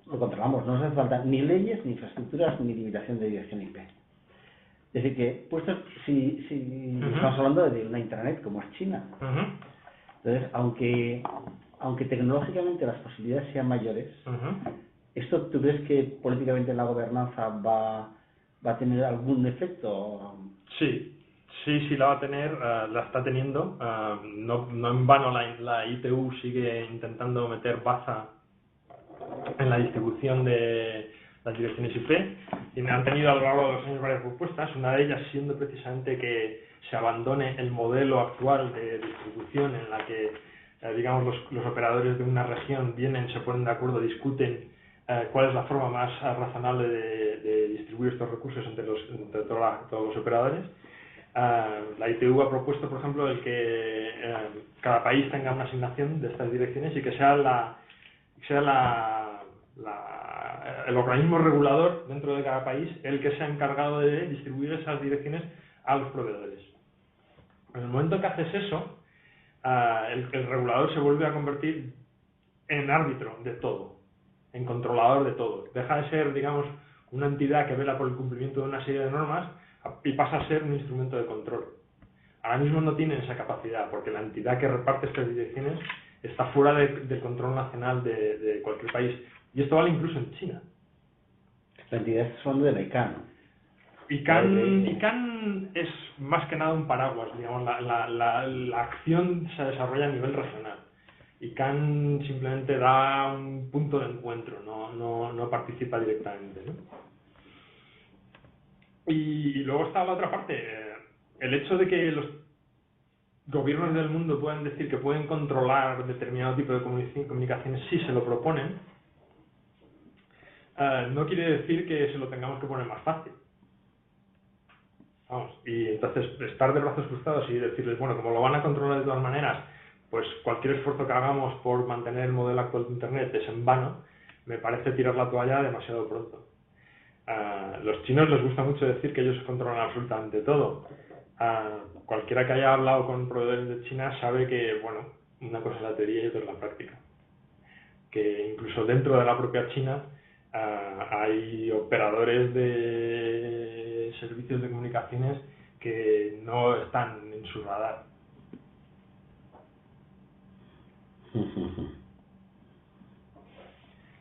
lo controlamos, no nos hace falta ni leyes, ni infraestructuras, ni limitación de dirección IP. Es decir, que puesto si estamos hablando de una intranet como es China, entonces, aunque tecnológicamente las posibilidades sean mayores, ¿esto tú crees que políticamente en la gobernanza va a tener algún efecto? Sí, la va a tener, la está teniendo. No en vano la ITU sigue intentando meter baza en la distribución de las direcciones IP y han tenido a lo largo de los años varias propuestas, una de ellas siendo precisamente que se abandone el modelo actual de distribución en la que digamos los operadores de una región vienen, se ponen de acuerdo, discuten cuál es la forma más razonable de distribuir estos recursos entre todos los operadores. La ITU ha propuesto, por ejemplo, el que cada país tenga una asignación de estas direcciones y que sea el organismo regulador dentro de cada país el que sea encargado de distribuir esas direcciones a los proveedores. En el momento que haces eso, el regulador se vuelve a convertir en árbitro de todo, en controlador de todo. Deja de ser, digamos, una entidad que vela por el cumplimiento de una serie de normas y pasa a ser un instrumento de control. Ahora mismo no tienen esa capacidad porque la entidad que reparte estas direcciones está fuera del control nacional de cualquier país. Y esto vale incluso en China. La entidad son de la ICANN. ICANN es más que nada un paraguas, digamos, la acción se desarrolla a nivel regional. ICANN simplemente da un punto de encuentro, no participa directamente, ¿no? Y luego está la otra parte, el hecho de que los gobiernos del mundo puedan decir que pueden controlar determinado tipo de comunicaciones si se lo proponen, no quiere decir que se lo tengamos que poner más fácil. Vamos, y entonces estar de brazos cruzados y decirles, bueno, como lo van a controlar de todas maneras, pues cualquier esfuerzo que hagamos por mantener el modelo actual de Internet es en vano, me parece tirar la toalla demasiado pronto. Los chinos les gusta mucho decir que ellos controlan absolutamente todo. Cualquiera que haya hablado con proveedores de China sabe que, bueno, una cosa es la teoría y otra es la práctica. Que incluso dentro de la propia China hay operadores de servicios de comunicaciones que no están en su radar.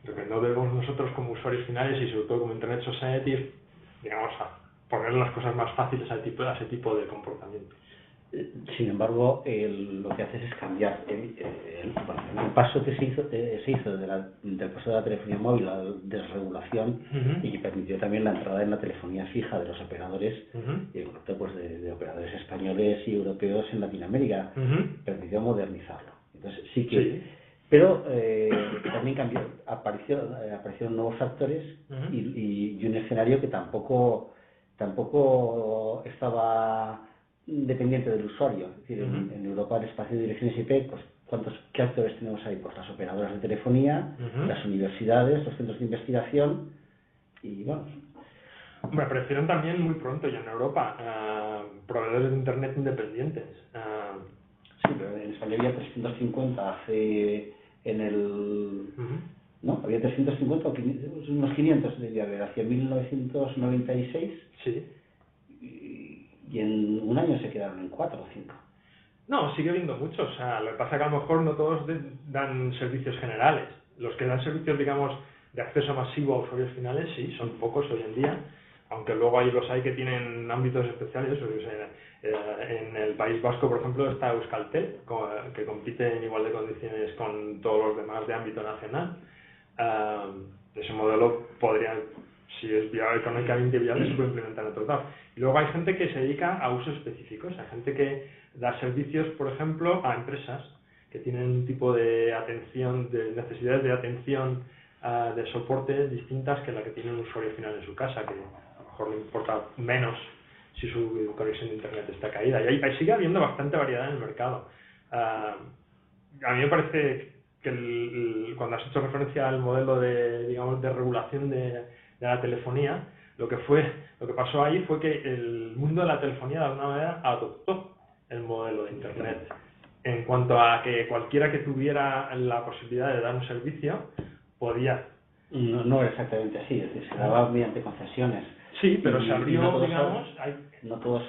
Lo que no debemos nosotros como usuarios finales y sobre todo como Internet Society, digamos, a poner las cosas más fáciles a ese tipo de comportamiento. Sin embargo, lo que haces es cambiar el paso que se hizo del paso de la telefonía móvil a la desregulación y que permitió también la entrada en la telefonía fija de los operadores, pues de operadores españoles y europeos en Latinoamérica, permitió modernizarlo. Entonces sí que, sí. Pero también aparecieron nuevos factores y un escenario que tampoco estaba dependiente del usuario. Es decir, en Europa el espacio de direcciones IP, pues ¿qué actores tenemos ahí? Pues las operadoras de telefonía, las universidades, los centros de investigación y bueno. Hombre, aparecieron también muy pronto ya en Europa proveedores de Internet independientes. Sí, pero en España había 350 ¿no? Había 350 o 500, unos 500 debía haber, hacia 1996. Sí. Y en un año se quedaron en 4 o 5. No, sigue habiendo muchos. O sea, lo que pasa es que a lo mejor no todos dan servicios generales. Los que dan servicios, digamos, de acceso masivo a usuarios finales, sí, son pocos hoy en día. Aunque luego los hay que tienen ámbitos especiales. En el País Vasco, por ejemplo, está Euskaltel, que compite en igual de condiciones con todos los demás de ámbito nacional. Ese modelo podría, si es viable, económicamente viable, se puede implementar en otros lados. Y luego hay gente que se dedica a usos específicos, hay gente que da servicios, por ejemplo, a empresas que tienen un tipo de atención, de necesidades de atención, de soporte distintas que la que tiene un usuario final en su casa, que a lo mejor le importa menos si su conexión de internet está caída. Y ahí sigue habiendo bastante variedad en el mercado. A mí me parece que cuando has hecho referencia al modelo de regulación de la telefonía, lo que pasó ahí fue que el mundo de la telefonía de alguna manera adoptó el modelo de internet en cuanto a que cualquiera que tuviera la posibilidad de dar un servicio podía. No era exactamente así, es decir, se daba mediante concesiones. Sí, pero se abrió, no todos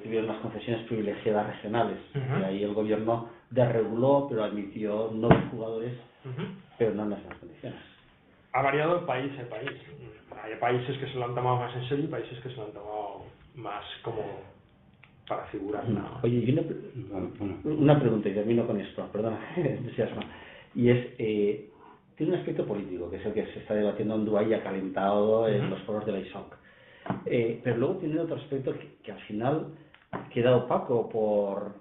tuvieron las concesiones privilegiadas regionales. Y ahí el gobierno desreguló, pero admitió nuevos jugadores, pero no en las mismas condiciones. Ha variado país a país. Hay países que se lo han tomado más en serio y países que se lo han tomado más como para figurar. Oye, y una pregunta, y termino con esto, perdona, entusiasmo. Y es, tiene un aspecto político, que es el que se está debatiendo en Dubái y ha calentado en los foros de la ISOC. Pero luego tiene otro aspecto que al final queda opaco por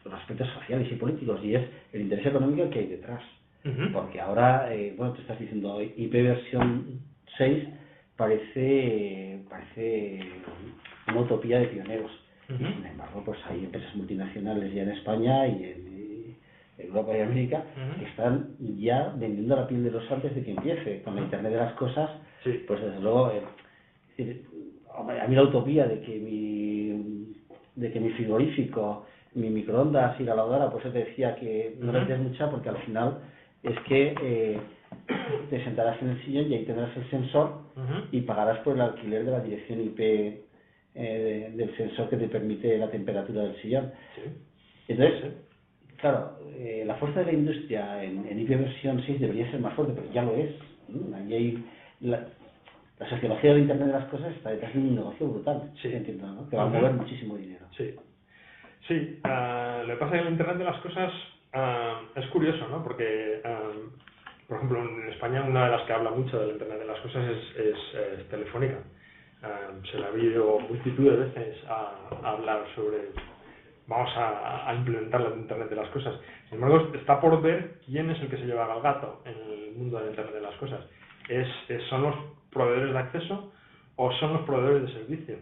los aspectos sociales y políticos, y es el interés económico que hay detrás. Porque ahora, tú estás diciendo IP versión 6 parece una utopía de pioneros. Y sin embargo, pues hay empresas multinacionales ya en España y en Europa y América que están ya vendiendo la piel de los antes de que empiece con la Internet de las cosas. Pues desde luego, a mí la utopía de que mi frigorífico, mi microondas y la lavadora, pues yo te decía que no le des mucha, porque al final es que te sentarás en el sillón y ahí tendrás el sensor y pagarás por el alquiler de la dirección IP del sensor que te permite la temperatura del sillón. Entonces, claro, la fuerza de la industria en IP versión 6 debería ser más fuerte, pero ya lo es. Ahí hay la sociología del Internet de las cosas está detrás de un negocio brutal, entiendo, ¿no? Que va a mover muchísimo dinero. Sí, lo que pasa en el Internet de las cosas es curioso, ¿no? Porque Por ejemplo, en España una de las que habla mucho del Internet de las cosas es Telefónica. Se la ha habido multitud de veces a hablar sobre vamos a implementar el Internet de las cosas. Sin embargo, está por ver quién es el que se lleva al gato en el mundo del Internet de las cosas. ¿Son los proveedores de acceso o son los proveedores de servicio?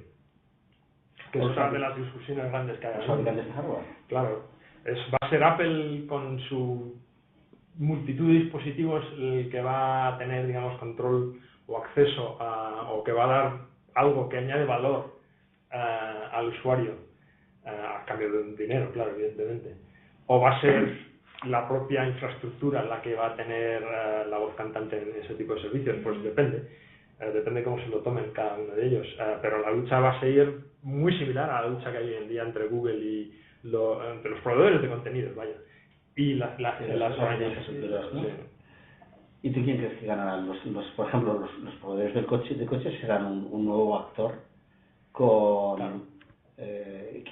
Que es otra de las discusiones grandes que hay. ¿Los fabricantes de hardware? Claro. Va a ser Apple con su multitud de dispositivos el que va a tener, digamos, control o acceso o que va a dar algo que añade valor al usuario a cambio de un dinero, claro, evidentemente. O va a ser la propia infraestructura la que va a tener la voz cantante en ese tipo de servicios, pues depende. Depende cómo se lo tomen cada uno de ellos. Pero la lucha va a seguir muy similar a la lucha que hay hoy en día entre Google y entre los proveedores de contenidos, vaya. Y las infraestructuras, ¿no? Sí. ¿Y tú quién crees que ganarán? Por ejemplo, los proveedores de coches serán un nuevo actor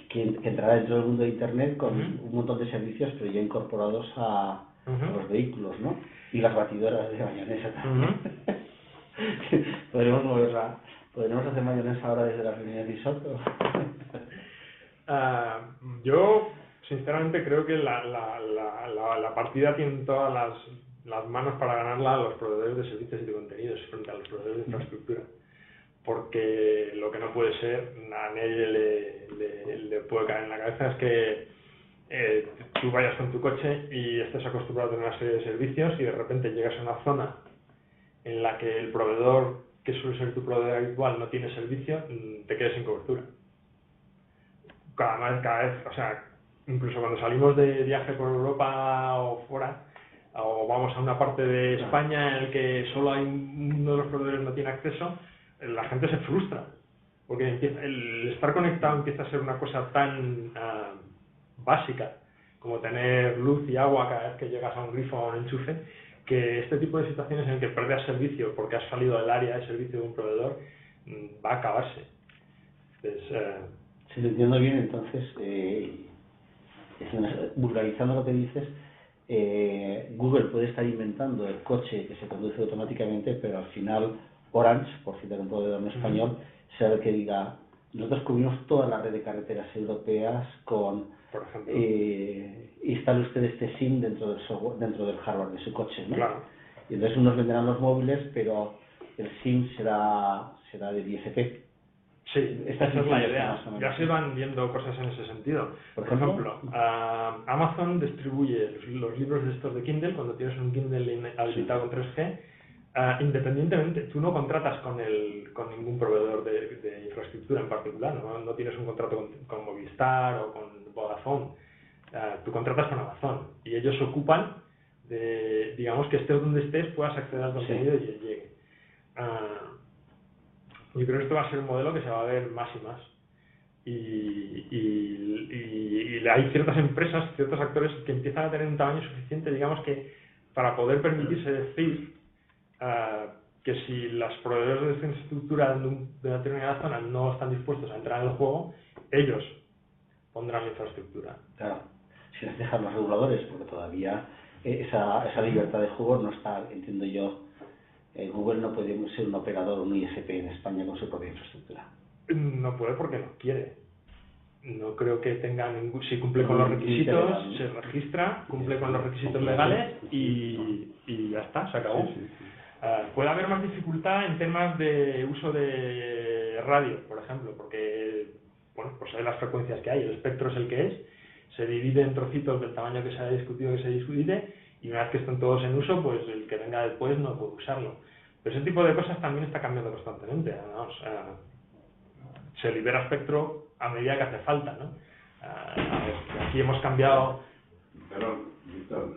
que entrará dentro del mundo de Internet con un montón de servicios, pero ya incorporados a los vehículos, ¿no? Y las batidoras de mayonesa también. ¿Podremos hacer mayonesa ahora desde las líneas de ISOC? Yo, sinceramente, creo que la partida tiene todas las manos para ganarla a los proveedores de servicios y de contenidos frente a los proveedores de infraestructura. Porque lo que no puede ser, a nadie le puede caer en la cabeza, es que tú vayas con tu coche y estés acostumbrado a tener una serie de servicios y de repente llegas a una zona en la que el proveedor, que suele ser tu proveedor habitual, no tiene servicio, te quedes sin cobertura. Cada vez, o sea, incluso cuando salimos de viaje por Europa o fuera, o vamos a una parte de España en el que solo hay uno de los proveedores no tiene acceso, la gente se frustra, porque el estar conectado empieza a ser una cosa tan básica como tener luz y agua cada vez que llegas a un grifo o a un enchufe, que este tipo de situaciones en que perdas servicio porque has salido del área de servicio de un proveedor va a acabarse. Entonces, si lo entiendo bien, entonces, vulgarizando lo que dices, Google puede estar inventando el coche que se conduce automáticamente, pero al final Orange, por citar un proveedor en español, será el que diga: nosotros cubrimos toda la red de carreteras europeas con, por ejemplo, instale usted este SIM dentro del software, dentro del hardware de su coche, ¿no? Claro. Y entonces unos venderán los móviles, pero el SIM será de DSP. Sí, esa es la idea. Ya se van viendo cosas en ese sentido. Por ejemplo, Amazon distribuye los libros de estos de Kindle cuando tienes un Kindle habilitado con 3G. Independientemente, tú no contratas con ningún proveedor de infraestructura en particular, no tienes un contrato con Movistar o con Vodafone, tú contratas con Amazon y ellos se ocupan de, digamos, que estés donde estés puedas acceder al contenido y llegue. Yo creo que esto va a ser un modelo que se va a ver más y más. Y hay ciertas empresas, ciertos actores que empiezan a tener un tamaño suficiente, digamos, que para poder permitirse decir que si los proveedores de infraestructura de una determinada zona no están dispuestos a entrar en el juego, ellos pondrán la infraestructura. Claro, si les dejan los reguladores, porque todavía esa libertad de juego no está, entiendo yo. Google no puede ser un operador, un ISP en España con su propia infraestructura. No puede porque no quiere. No creo que tenga ningún... Si cumple con los requisitos, se registra, cumple con los requisitos legales y ya está, se acabó. Puede haber más dificultad en temas de uso de radio, por ejemplo, porque bueno, pues hay las frecuencias que hay, el espectro es el que es, se divide en trocitos del tamaño que se haya discutido que se divide, y una vez que están todos en uso, pues el que venga después no puede usarlo. Pero ese tipo de cosas también está cambiando constantemente, ¿no? O sea, se libera espectro a medida que hace falta, ¿no? Aquí hemos cambiado... Perdón, Víctor,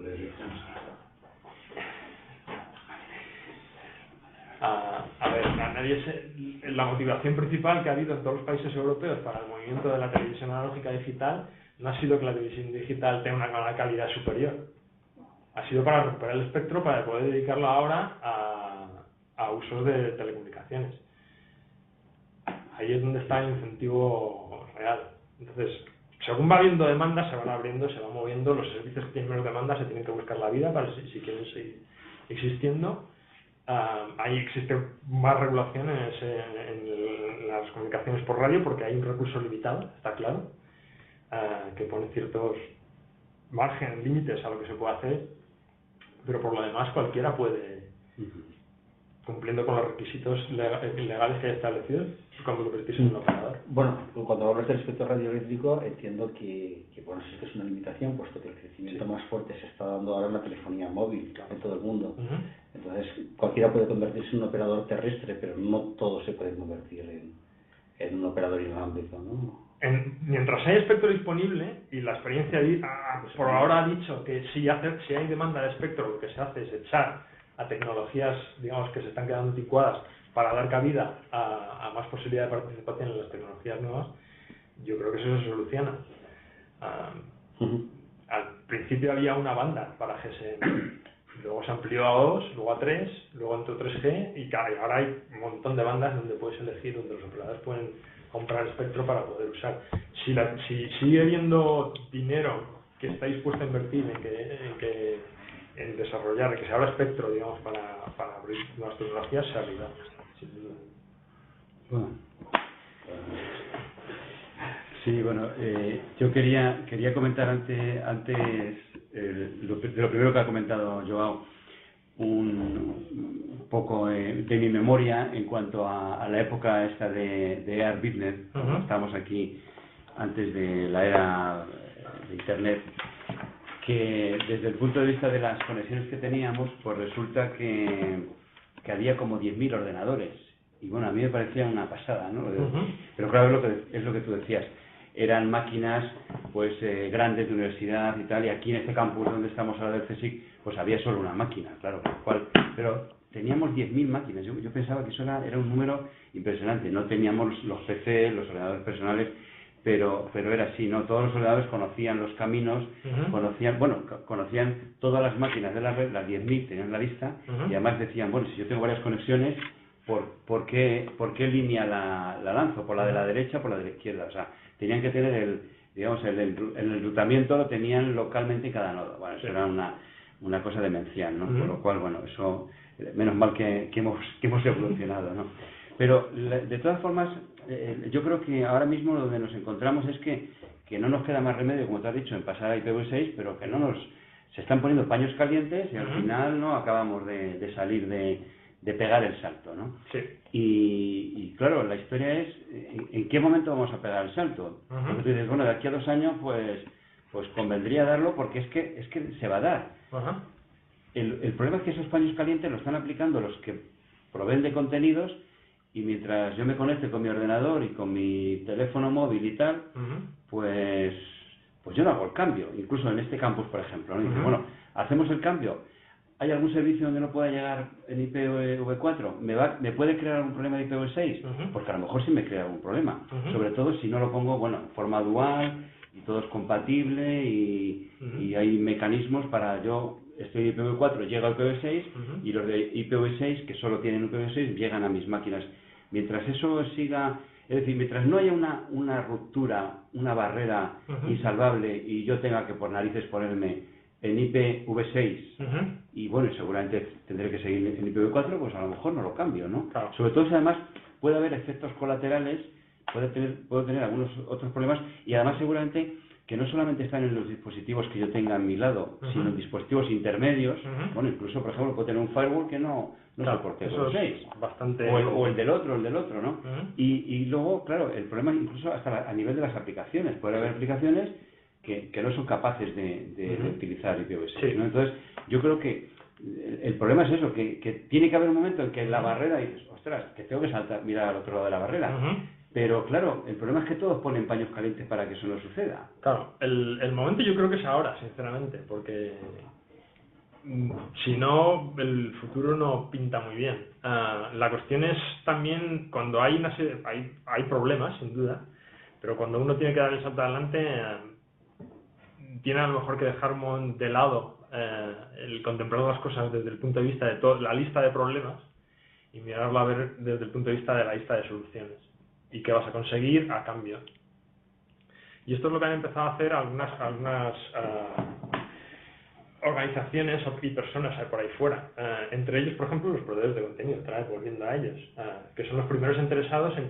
la motivación principal que ha habido en todos los países europeos para el movimiento de la televisión analógica digital no ha sido que la televisión digital tenga una calidad superior. Ha sido para recuperar el espectro para poder dedicarlo ahora a usos de telecomunicaciones. Ahí es donde está el incentivo real. Entonces, según va habiendo demanda, se van abriendo, se van moviendo, los servicios que tienen menos demanda se tienen que buscar la vida para si quieren existiendo. Ahí existe más regulaciones en las comunicaciones por radio porque hay un recurso limitado, está claro, que pone ciertos márgenes, límites a lo que se puede hacer, pero por lo demás cualquiera puede, cumpliendo con los requisitos legales que hay establecidos, convertirse en un operador. Bueno, cuando hablas del espectro radioeléctrico entiendo que bueno, sí que es una limitación, puesto que el crecimiento más fuerte se está dando ahora en la telefonía móvil en todo el mundo. Entonces, cualquiera puede convertirse en un operador terrestre, pero no todos se pueden convertir en un operador inalámbrico, ¿no? Mientras hay espectro disponible, y la experiencia por ahora ha dicho que si hay demanda de espectro, lo que se hace es echar a tecnologías, digamos, que se están quedando anticuadas para dar cabida a más posibilidad de participación en las tecnologías nuevas. Yo creo que eso se soluciona. Al principio había una banda para GSM, luego se amplió a 2, luego a 3, luego entró 3G y ahora hay un montón de bandas donde puedes elegir, donde los operadores pueden comprar espectro para poder usar. Si sigue habiendo dinero que está dispuesto a invertir en desarrollar, que se abra espectro, digamos, para abrir nuevas tecnologías, se abrirá, sin duda. Bueno. Sí, bueno, yo quería comentar antes lo primero que ha comentado Joao, un poco de mi memoria en cuanto a la época esta de Air Business. Estamos aquí antes de la era de Internet, que desde el punto de vista de las conexiones que teníamos, pues resulta que había como 10.000 ordenadores. Y bueno, a mí me parecía una pasada, ¿no? Pero claro, es lo que tú decías. Eran máquinas pues grandes de universidad y tal, y aquí en este campus donde estamos ahora del CSIC, pues había solo una máquina, claro, pero teníamos 10.000 máquinas. Yo pensaba que eso era un número impresionante. No teníamos los PC, los ordenadores personales, pero era así, ¿no? Todos los ordenadores conocían los caminos, conocían todas las máquinas de la red, las 10.000, tenían la lista, y además decían, bueno, si yo tengo varias conexiones, ¿por qué línea la lanzo? ¿Por la de la derecha o por la de la izquierda? O sea, tenían que tener el enrutamiento lo tenían localmente en cada nodo. Bueno, eso era una cosa demencial, ¿no? Por lo cual, bueno, eso, menos mal que hemos evolucionado, ¿no? Pero, de todas formas, yo creo que ahora mismo donde nos encontramos es que no nos queda más remedio, como te has dicho, en pasar a IPv6, pero que se están poniendo paños calientes y al final no acabamos de salir de pegar el salto, ¿no? Sí. Y claro, la historia es ¿en qué momento vamos a pegar el salto? Porque tú dices, bueno, de aquí a 2 años pues convendría darlo porque es que se va a dar. El problema es que esos paños calientes lo están aplicando los que proveen de contenidos, y mientras yo me conecte con mi ordenador y con mi teléfono móvil y tal, pues yo no hago el cambio. Incluso en este campus, por ejemplo, ¿no? Y dice, bueno, hacemos el cambio. ¿Hay algún servicio donde no pueda llegar en IPv4? ¿Me puede crear algún problema de IPv6? Porque a lo mejor sí me crea algún problema. Sobre todo si no lo pongo, bueno, en forma dual y todo es compatible y hay mecanismos para estoy en IPv4, llega al IPv6 y los de IPv6 que solo tienen IPv6 llegan a mis máquinas. Mientras eso siga, es decir, mientras no haya una ruptura, una barrera insalvable y yo tenga que por narices ponerme en IPv6 y bueno, seguramente tendré que seguir en IPv4, pues a lo mejor no lo cambio, ¿no? Claro. Sobre todo si además puede haber efectos colaterales, puedo tener algunos otros problemas, y además seguramente que no solamente están en los dispositivos que yo tenga a mi lado, sino en dispositivos intermedios. Bueno, incluso por ejemplo puedo tener un firewall que no soporte IPv6, bastante o el del otro, ¿no? Y luego, claro, el problema incluso hasta a nivel de las aplicaciones. Puede haber aplicaciones que no son capaces de utilizar IPv6, ¿no? Entonces, yo creo que el problema es eso, que tiene que haber un momento en que la barrera dices, ostras, que tengo que mirar al otro lado de la barrera. Pero claro, el problema es que todos ponen paños calientes para que eso no suceda. Claro, el momento yo creo que es ahora, sinceramente, porque si no, el futuro no pinta muy bien. La cuestión es también cuando hay problemas, sin duda, pero cuando uno tiene que dar el salto adelante, tiene a lo mejor que dejar de lado el contemplar las cosas desde el punto de vista de la lista de problemas y mirarlo a ver desde el punto de vista de la lista de soluciones y qué vas a conseguir a cambio. Y esto es lo que han empezado a hacer algunas organizaciones y personas hay por ahí fuera. Entre ellos, por ejemplo, los proveedores de contenido, otra vez volviendo a ellos, que son los primeros interesados en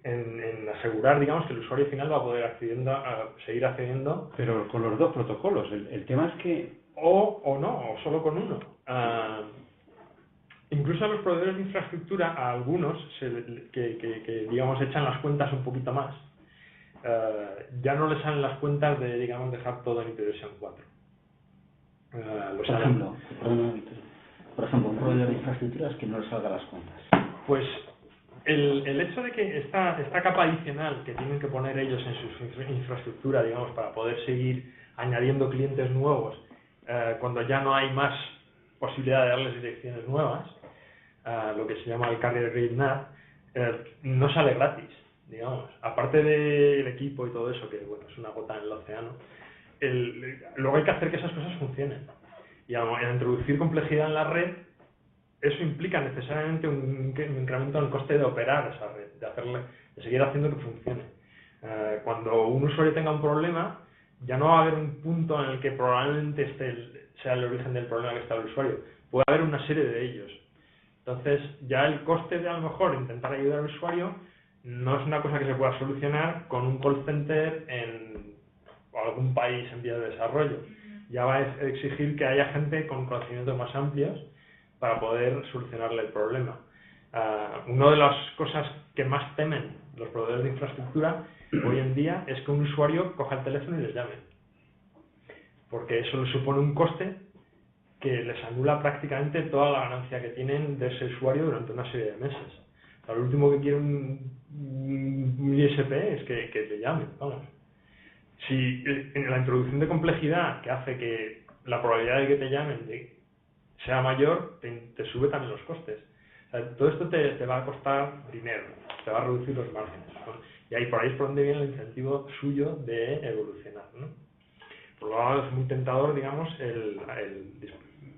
en asegurar, digamos, que el usuario final va a poder seguir accediendo. Pero con los dos protocolos. El tema es que... O no, o solo con uno. Incluso a los proveedores de infraestructura, a algunos que digamos, echan las cuentas un poquito más, ya no les salen las cuentas de, digamos, dejar todo en IPv4. Por ejemplo, un proveedor de infraestructuras que no le salga las cuentas. Pues el hecho de que esta capa adicional que tienen que poner ellos en su infraestructura, digamos, para poder seguir añadiendo clientes nuevos, cuando ya no hay más posibilidad de darles direcciones nuevas, lo que se llama el Carrier Grade NAT, no sale gratis, digamos. Aparte del equipo y todo eso, que bueno, es una gota en el océano, luego hay que hacer que esas cosas funcionen. Y al introducir complejidad en la red, eso implica necesariamente un incremento en el coste de operar esa red, de seguir haciendo que funcione. Cuando un usuario tenga un problema, ya no va a haber un punto en el que probablemente sea el origen del problema que está el usuario. Puede haber una serie de ellos. Entonces, ya el coste de a lo mejor intentar ayudar al usuario no es una cosa que se pueda solucionar con un call center en algún país en vías de desarrollo. Ya va a exigir que haya gente con conocimientos más amplios para poder solucionarle el problema. Una de las cosas que más temen los proveedores de infraestructura hoy en día es que un usuario coja el teléfono y les llame. Porque eso les supone un coste que les anula prácticamente toda la ganancia que tienen de ese usuario durante una serie de meses. O sea, lo último que quiere un ISP es que te llamen, vamos. Si en la introducción de complejidad que hace que la probabilidad de que te llamen sea mayor, te sube también los costes. O sea, todo esto te va a costar dinero, te va a reducir los márgenes, ¿no? Y ahí por ahí es por donde viene el incentivo suyo de evolucionar, ¿no? Por lo tanto, es muy tentador, digamos, el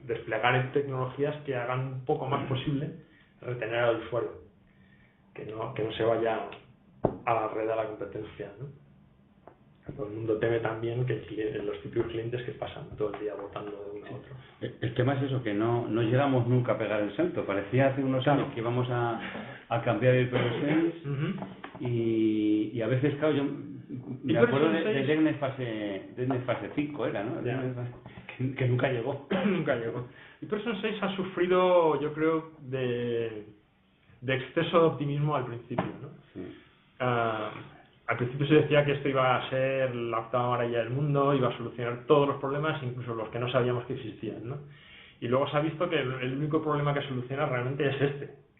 desplegar tecnologías que hagan un poco más posible retener al usuario, que no se vaya a la red de la competencia, ¿no? Todo el mundo teme también que los típicos clientes que pasan todo el día votando de uno a otro. El tema es eso, que no llegamos nunca a pegar el salto. Parecía hace unos años que íbamos a cambiar el IPv6 y a veces, claro, yo me acuerdo de DNS fase 5 era, ¿no? Que nunca llegó. Nunca llegó. IPv 6 ha sufrido, yo creo, de exceso de optimismo al principio, ¿no? Sí. Al principio se decía que esto iba a ser la octava maravilla del mundo, iba a solucionar todos los problemas, incluso los que no sabíamos que existían, ¿no? Y luego se ha visto que el único problema que soluciona realmente es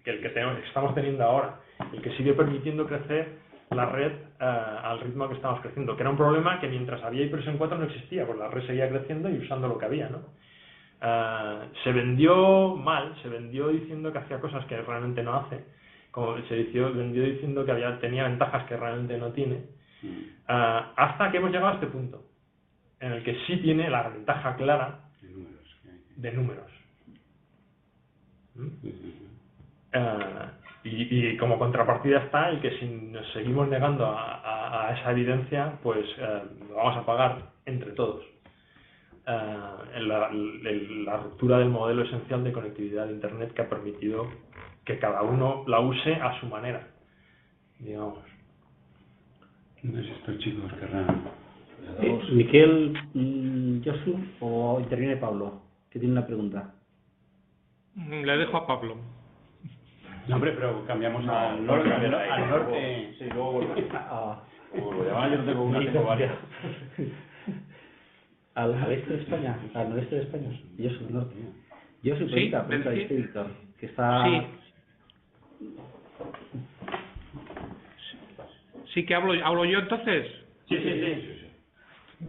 el que estamos teniendo ahora, el que sigue permitiendo crecer la red al ritmo que estamos creciendo, que era un problema que mientras había IPv4 no existía, pues la red seguía creciendo y usando lo que había, ¿no? Se vendió mal, se vendió diciendo que hacía cosas que realmente no hace, como se vendió diciendo que tenía ventajas que realmente no tiene, hasta que hemos llegado a este punto, en el que sí tiene la ventaja clara de números. Y como contrapartida está el que si nos seguimos negando a esa evidencia, pues lo vamos a pagar entre todos. La ruptura del modelo esencial de conectividad de Internet que ha permitido que cada uno la use a su manera, digamos. No sé si estos chicos querrán... Miquel, Josu, o interviene Pablo, que tiene una pregunta. Le dejo a Pablo. No, hombre, pero cambiamos al norte. Al norte. Sí, luego volvemos. Como lo llaman, yo no tengo una, tengo varias. ¿Al este de España? ¿Al noreste de España? Yo soy del norte. Yo soy pregunta de este Víctor, que está... Sí que hablo yo entonces. Sí.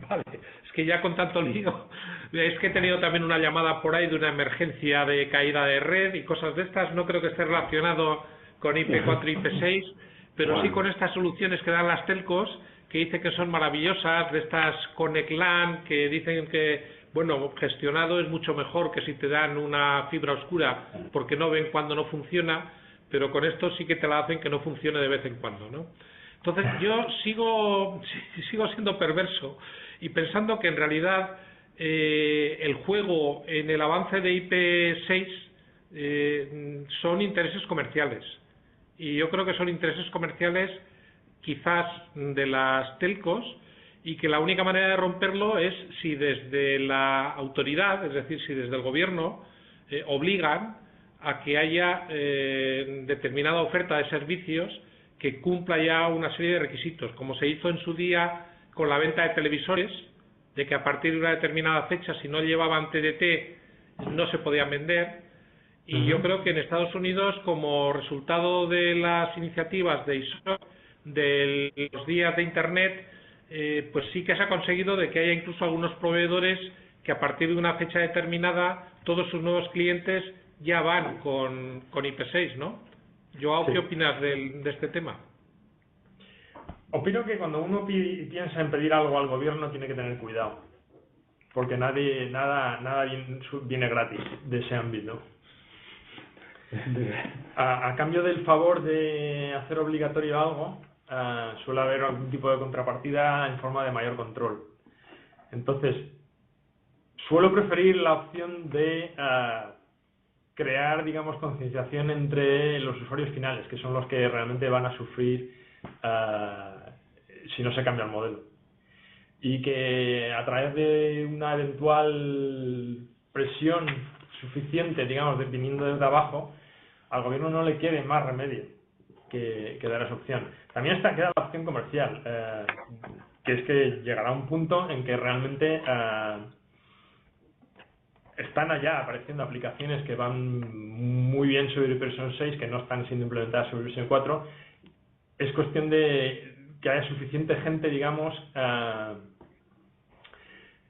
Vale, es que ya con tanto lío, es que he tenido también una llamada por ahí de una emergencia de caída de red y cosas de estas. No creo que esté relacionado con IP4 y IP6, pero sí con estas soluciones que dan las telcos, que dicen que son maravillosas, de estas Connect LAN, que dicen que, bueno, gestionado es mucho mejor que si te dan una fibra oscura, porque no ven cuando no funciona, pero con esto sí que te la hacen que no funcione de vez en cuando, ¿no? Entonces yo sigo siendo perverso y pensando que en realidad el juego en el avance de IP6 son intereses comerciales. Y yo creo que son intereses comerciales quizás de las telcos, y que la única manera de romperlo es si desde la autoridad, es decir, si desde el gobierno obligan a que haya determinada oferta de servicios que cumpla ya una serie de requisitos, como se hizo en su día con la venta de televisores, de que a partir de una determinada fecha, si no llevaban TDT, no se podían vender. Y yo creo que en Estados Unidos, como resultado de las iniciativas de ISO, de los días de Internet, pues sí que se ha conseguido de que haya incluso algunos proveedores que a partir de una fecha determinada todos sus nuevos clientes ya van con IP6, ¿no? Joao, Sí. ¿qué opinas de este tema? Opino que cuando uno piensa en pedir algo al gobierno tiene que tener cuidado, porque nada viene gratis de ese ámbito. A cambio del favor de hacer obligatorio algo, suele haber algún tipo de contrapartida en forma de mayor control. Entonces, suelo preferir la opción de crear, digamos, concienciación entre los usuarios finales, que son los que realmente van a sufrir si no se cambia el modelo. Y que a través de una eventual presión suficiente, digamos, viniendo desde abajo, al gobierno no le quede más remedio que dar esa opción. También queda la opción comercial, que es que llegará un punto en que realmente están allá apareciendo aplicaciones que van muy bien sobre versión 6, que no están siendo implementadas sobre versión 4. Es cuestión de que haya suficiente gente, digamos,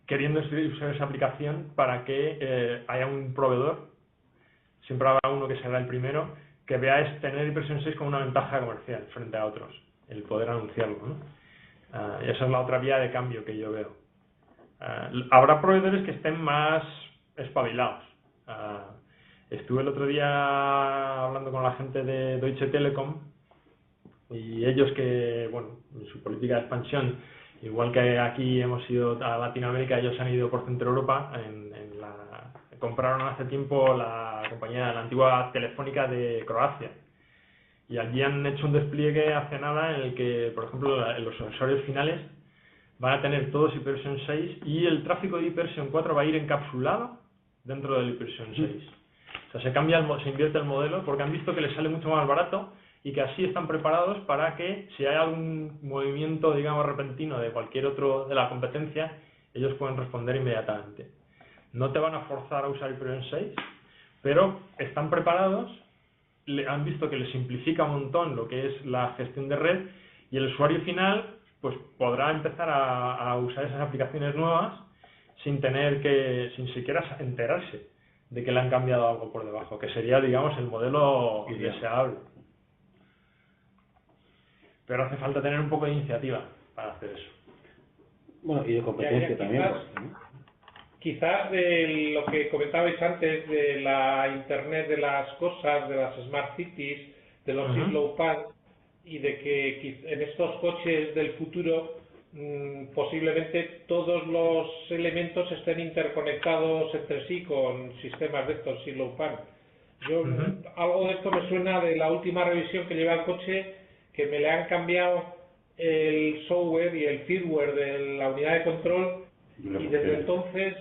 queriendo usar esa aplicación para que haya un proveedor, siempre habrá uno que será el primero, que vea tener versión 6 como una ventaja comercial frente a otros, el poder anunciarlo, ¿no? Y esa es la otra vía de cambio que yo veo. Habrá proveedores que estén más espabilados. Estuve el otro día hablando con la gente de Deutsche Telekom, y ellos que, bueno, en su política de expansión, igual que aquí hemos ido a Latinoamérica, ellos han ido por Centro Europa. Compraron hace tiempo la antigua Telefónica de Croacia, y allí han hecho un despliegue hace nada en el que, por ejemplo, los usuarios finales van a tener todos IPv 6 y el tráfico de IPv 4 va a ir encapsulado dentro del IPv 6. O sea, se invierte el modelo porque han visto que les sale mucho más barato, y que así están preparados para que si hay algún movimiento, digamos, repentino de cualquier otro de la competencia, ellos pueden responder inmediatamente. No te van a forzar a usar IPv6, pero están preparados, han visto que les simplifica un montón lo que es la gestión de red, y el usuario final pues podrá empezar a usar esas aplicaciones nuevas sin siquiera enterarse de que le han cambiado algo por debajo, que sería, digamos, el modelo deseable. Pero hace falta tener un poco de iniciativa para hacer eso. Bueno, y de competencia también. Quizás de lo que comentabais antes de la Internet de las cosas, de las Smart Cities, de los Slow Pan, y de que en estos coches del futuro posiblemente todos los elementos estén interconectados entre sí con sistemas de estos Slow Pan. Algo de esto me suena de la última revisión que llevé al coche, que me le han cambiado el software y el firmware de la unidad de control, y desde entonces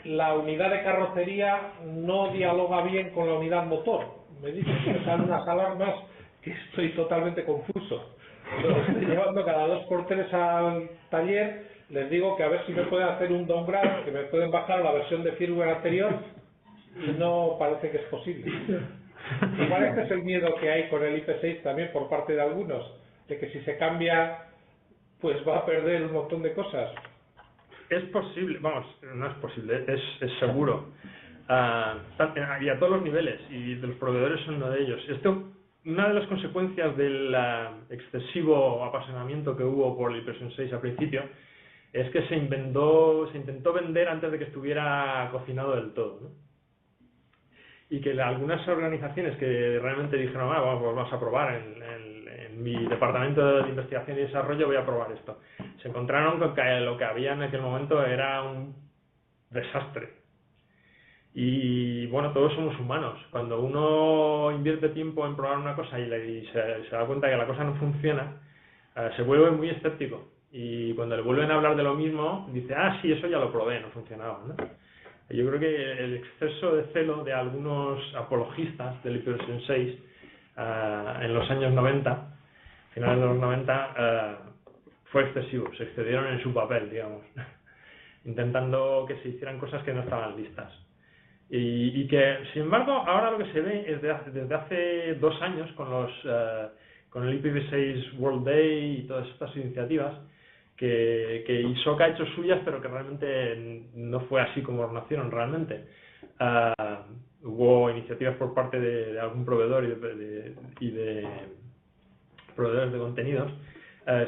la unidad de carrocería no dialoga bien con la unidad motor. Me dicen que me salen unas alarmas que estoy totalmente confuso. Lo estoy llevando cada 2x3 al taller, les digo que a ver si me pueden hacer un downgrade, que me pueden bajar la versión de firmware anterior, y no parece que es posible. Igual este es el miedo que hay con el IP6 también por parte de algunos, de que si se cambia pues va a perder un montón de cosas. Es posible, vamos, no es posible, es seguro. Y a todos los niveles, y de los proveedores son uno de ellos. Una de las consecuencias del excesivo apasionamiento que hubo por el IPv 6 al principio es que se intentó vender antes de que estuviera cocinado del todo, ¿no? Y que algunas organizaciones que realmente dijeron, vamos a probar en mi departamento de investigación y desarrollo, voy a probar esto, se encontraron con que lo que había en aquel momento era desastre. Y bueno, todos somos humanos. Cuando uno invierte tiempo en probar una cosa y se da cuenta que la cosa no funciona, se vuelve muy escéptico. Y cuando le vuelven a hablar de lo mismo, dice, ah, sí, eso ya lo probé, no funcionaba, ¿no? Yo creo que el exceso de celo de algunos apologistas del IPv 6 en los años 90, finales de los 90, fue excesivo, se excedieron en su papel, digamos, intentando que se hicieran cosas que no estaban listas. Y que, sin embargo, ahora lo que se ve es desde hace 2 años con el IPv6 World Day y todas estas iniciativas, que ISOC ha hecho suyas, pero que realmente no fue así como nacieron realmente. Hubo iniciativas por parte de algún proveedor y de proveedores de contenidos.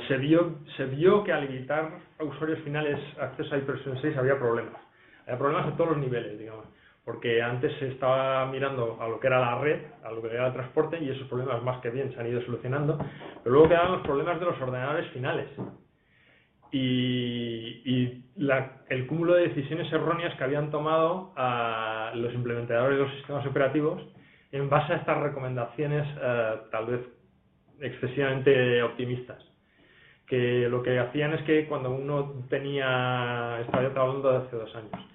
Se vio que al limitar a usuarios finales acceso a IPv 6 había problemas. Había problemas a todos los niveles, digamos. Porque antes se estaba mirando a lo que era la red, a lo que era el transporte, y esos problemas más que bien se han ido solucionando. Pero luego quedaban los problemas de los ordenadores finales. Y el cúmulo de decisiones erróneas que habían tomado los implementadores de los sistemas operativos en base a estas recomendaciones tal vez excesivamente optimistas, que lo que hacían es que cuando uno estaba ya hablando de hace 2 años,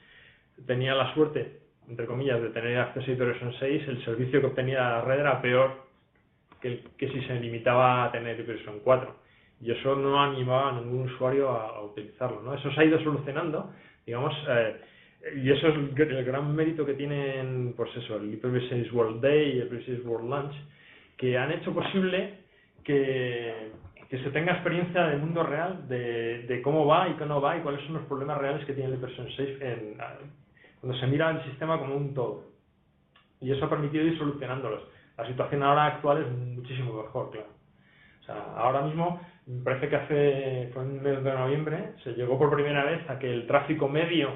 tenía la suerte, entre comillas, de tener acceso a IPv 6, el servicio que obtenía la red era peor que si se limitaba a tener IPv 4. Y eso no animaba a ningún usuario a utilizarlo, ¿no? Eso se ha ido solucionando, digamos, y eso es el gran mérito que tienen, pues eso, el IPv6 World Day y el IPv6 World Launch, que han hecho posible que se tenga experiencia del mundo real, de cómo va y qué no va y cuáles son los problemas reales que tiene el IPv 6 cuando se mira el sistema como un todo. Y eso ha permitido ir solucionándolos. La situación ahora actual es muchísimo mejor, claro. O sea, ahora mismo, me parece que fue en el mes de noviembre, se llegó por primera vez a que el tráfico medio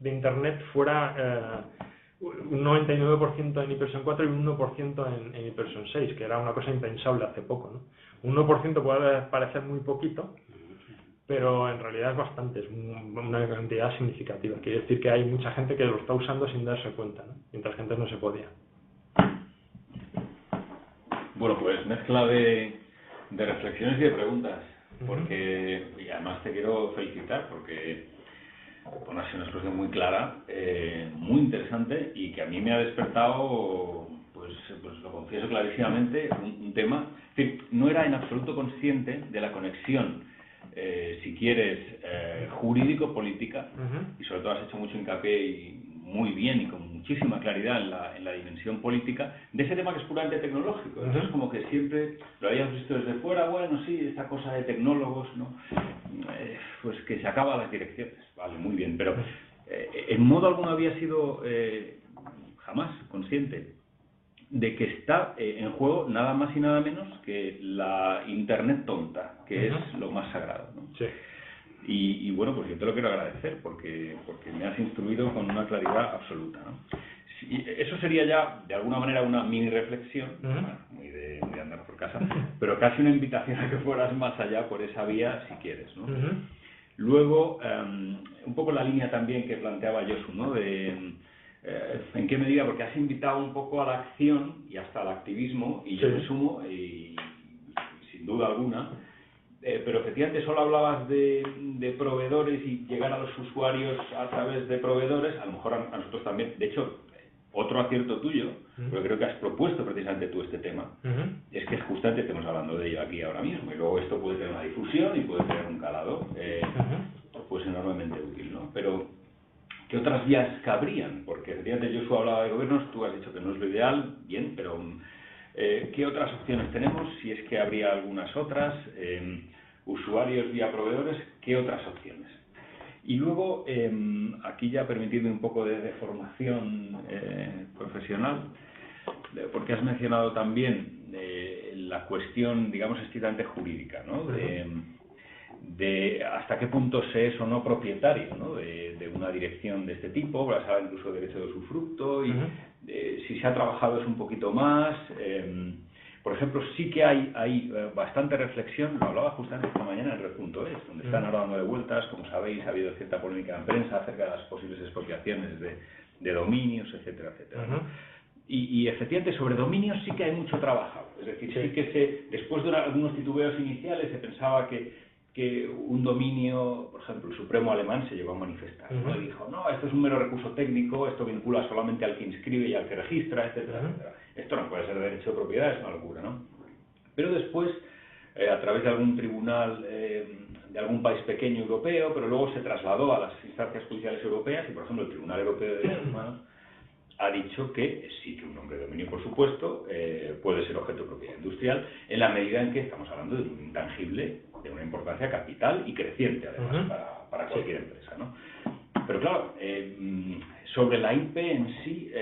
de Internet fuera un 99% en IPv 4 y un 1% en IPv 6, que era una cosa impensable hace poco, ¿no? Un 1% puede parecer muy poquito, pero en realidad es bastante, es una cantidad significativa. Quiere decir que hay mucha gente que lo está usando sin darse cuenta, ¿no? Mientras que antes no se podía. Bueno, pues mezcla de reflexiones y de preguntas, porque y además te quiero felicitar porque bueno, ha sido una expresión muy clara, muy interesante y que a mí me ha despertado, pues lo confieso clarísimamente, un tema. Es decir, no era en absoluto consciente de la conexión, si quieres, jurídico-política, y sobre todo has hecho mucho hincapié y muy bien y con muchísima claridad en la dimensión política de ese tema que es puramente tecnológico. Entonces como que siempre lo habías visto desde fuera, bueno, sí, esta cosa de tecnólogos, ¿no? Pues que se acaba las direcciones, vale, muy bien, pero en modo alguno había sido jamás consciente de que está en juego nada más y nada menos que la Internet tonta, que es lo más sagrado, ¿no? Sí. Y bueno, pues yo te lo quiero agradecer porque me has instruido con una claridad absoluta, ¿no? Eso sería ya, de alguna manera, una mini reflexión, muy de andar por casa, pero casi una invitación a que fueras más allá por esa vía, si quieres, ¿no? Luego, un poco la línea también que planteaba Josu, ¿no? ¿En qué medida? Porque has invitado un poco a la acción y hasta al activismo, y yo me sumo, y sin duda alguna. Pero efectivamente solo hablabas de proveedores y llegar a los usuarios a través de proveedores, a lo mejor a nosotros también. De hecho, otro acierto tuyo, porque creo que has propuesto precisamente tú este tema, es que justamente estamos hablando de ello aquí ahora mismo, y luego esto puede tener una difusión y puede tener un calado, pues enormemente útil, ¿no? Pero, ¿qué otras vías cabrían? Porque efectivamente Josu hablaba de gobiernos, tú has dicho que no es lo ideal, bien, pero ¿qué otras opciones tenemos? Si es que habría algunas otras, usuarios vía proveedores, ¿qué otras opciones? Y luego, aquí ya permitidme un poco de formación profesional, porque has mencionado también la cuestión, digamos, estrictamente jurídica, ¿no? De hasta qué punto se es o no propietario, ¿no? de una dirección de este tipo, vas a hablar incluso de derecho de usufructo, y si se ha trabajado es un poquito más, por ejemplo, sí que hay bastante reflexión, lo hablaba justamente esta mañana en Red.es, donde están ahora dando de vueltas, como sabéis, ha habido cierta polémica en prensa acerca de las posibles expropiaciones de dominios, etcétera, etcétera, ¿no? Y efectivamente sobre dominios sí que hay mucho trabajado, es decir, sí que después de algunos titubeos iniciales se pensaba que un dominio, por ejemplo, el Supremo alemán se llegó a manifestar, ¿no? Y dijo, no, esto es un mero recurso técnico, esto vincula solamente al que inscribe y al que registra, etcétera, etcétera. Esto no puede ser derecho de propiedad, es una locura, ¿no? Pero después, a través de algún tribunal de algún país pequeño europeo, pero luego se trasladó a las instancias judiciales europeas y, por ejemplo, el Tribunal Europeo de Derechos Humanos ha dicho que sí, que un nombre de dominio, por supuesto, puede ser objeto de propiedad industrial en la medida en que estamos hablando de un intangible de una importancia capital y creciente, además, para cualquier empresa, ¿no? Pero claro, sobre la IP en sí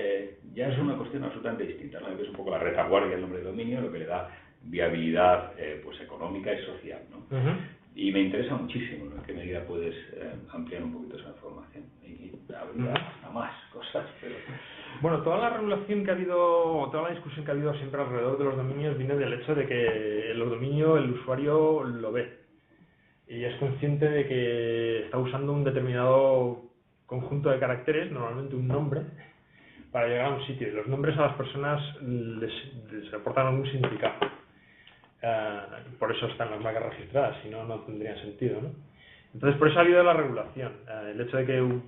ya es una cuestión absolutamente distinta, ¿no? Es un poco la retaguardia del nombre de dominio, lo que le da viabilidad pues económica y social, ¿no? Y me interesa muchísimo, ¿no? En qué medida puedes ampliar un poquito esa información y habría hasta más cosas, pero... Bueno, toda la regulación que ha habido, toda la discusión que ha habido siempre alrededor de los dominios viene del hecho de que el dominio el usuario lo ve y es consciente de que está usando un determinado conjunto de caracteres, normalmente un nombre, para llegar a un sitio, y los nombres a las personas les aportan algún significado. Por eso están las marcas registradas, si no, no tendría sentido, ¿no? Entonces, por eso ha habido la regulación. El hecho de que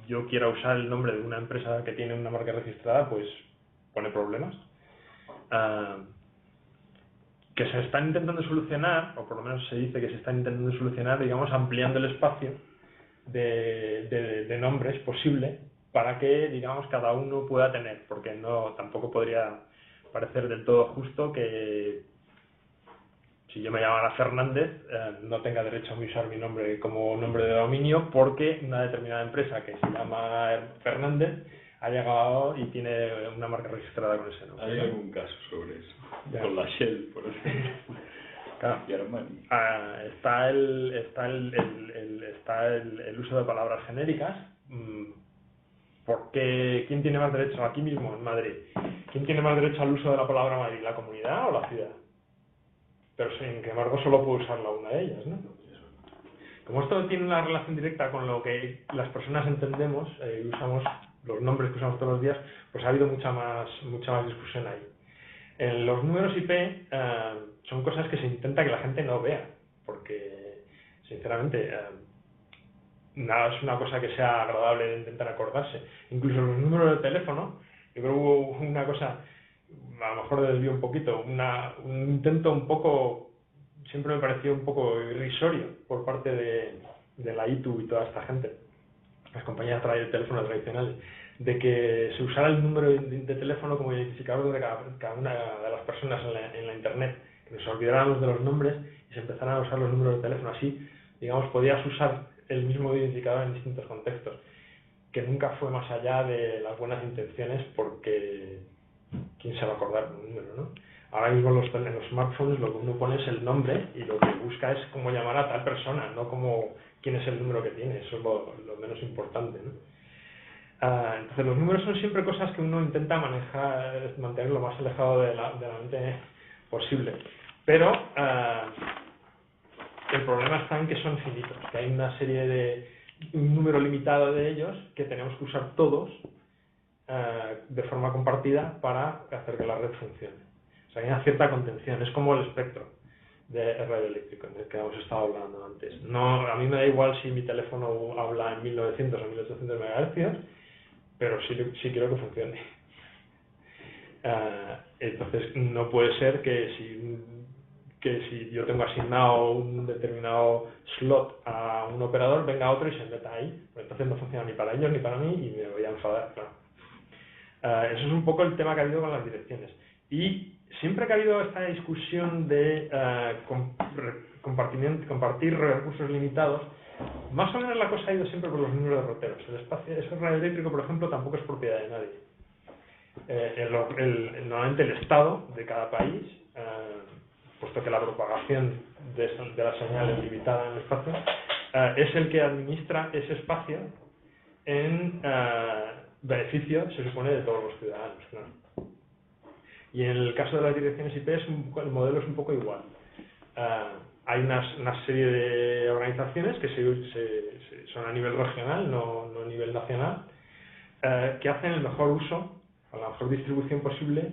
yo quiera usar el nombre de una empresa que tiene una marca registrada, pues pone problemas. Que se están intentando solucionar, o por lo menos se dice que se están intentando solucionar, digamos, ampliando el espacio de nombres posible para que, digamos, cada uno pueda tener, porque no tampoco podría parecer del todo justo que si yo me llamara Fernández no tenga derecho a usar mi nombre como nombre de dominio porque una determinada empresa que se llama Fernández ha llegado y tiene una marca registrada con ese nombre. ¿Hay algún caso sobre eso? Ya. Con la Shell, por ejemplo. Claro. Y Armani. Está el uso de palabras genéricas. Porque ¿quién tiene más derecho aquí mismo en Madrid? ¿Quién tiene más derecho al uso de la palabra Madrid? ¿La comunidad o la ciudad? Pero sin embargo solo puede usarla una de ellas, ¿no? Como esto tiene una relación directa con lo que las personas entendemos y usamos los nombres que usamos todos los días, pues ha habido mucha más discusión ahí. Los números IP son cosas que se intenta que la gente no vea, porque sinceramente nada es una cosa que sea agradable de intentar acordarse. Incluso los números de teléfono, yo creo que hubo una cosa, a lo mejor desvío un poquito, un intento un poco, siempre me pareció un poco irrisorio por parte de la ITU y toda esta gente, las compañías de teléfono tradicionales, de que se usara el número de teléfono como identificador de cada una de las personas en la internet, que nos olvidáramos de los nombres y se empezaran a usar los números de teléfono. Así, digamos, podías usar el mismo identificador en distintos contextos, que nunca fue más allá de las buenas intenciones, porque ¿quién se va a acordar de un número, no? Ahora mismo en los smartphones lo que uno pone es el nombre y lo que busca es cómo llamar a tal persona, no como quién es el número que tiene. Eso es lo menos importante, ¿no? Entonces los números son siempre cosas que uno intenta manejar, mantener lo más alejado de la mente posible, pero el problema está en que son finitos, que hay una serie un número limitado de ellos que tenemos que usar todos de forma compartida para hacer que la red funcione. O sea, hay una cierta contención, es como el espectro de radioeléctrico en el que hemos estado hablando antes. No, a mí me da igual si mi teléfono habla en 1900 o 1800 MHz, pero sí quiero que funcione. Entonces no puede ser que si yo tengo asignado un determinado slot a un operador, venga otro y se meta ahí. Pues entonces no funciona ni para ellos ni para mí y me voy a enfadar, claro. Eso es un poco el tema que ha habido con las direcciones. Y siempre que ha habido esta discusión de compartir recursos limitados, más o menos la cosa ha ido siempre por los números de roteros. El espacio, ese radioeléctrico, por ejemplo, tampoco es propiedad de nadie. Normalmente el Estado de cada país, puesto que la propagación de la señal es limitada en el espacio, es el que administra ese espacio en beneficio, se supone, de todos los ciudadanos, claro. Y en el caso de las direcciones IP el modelo es un poco igual. Hay una serie de organizaciones que son a nivel regional, no a nivel nacional, que hacen el mejor uso, o la mejor distribución posible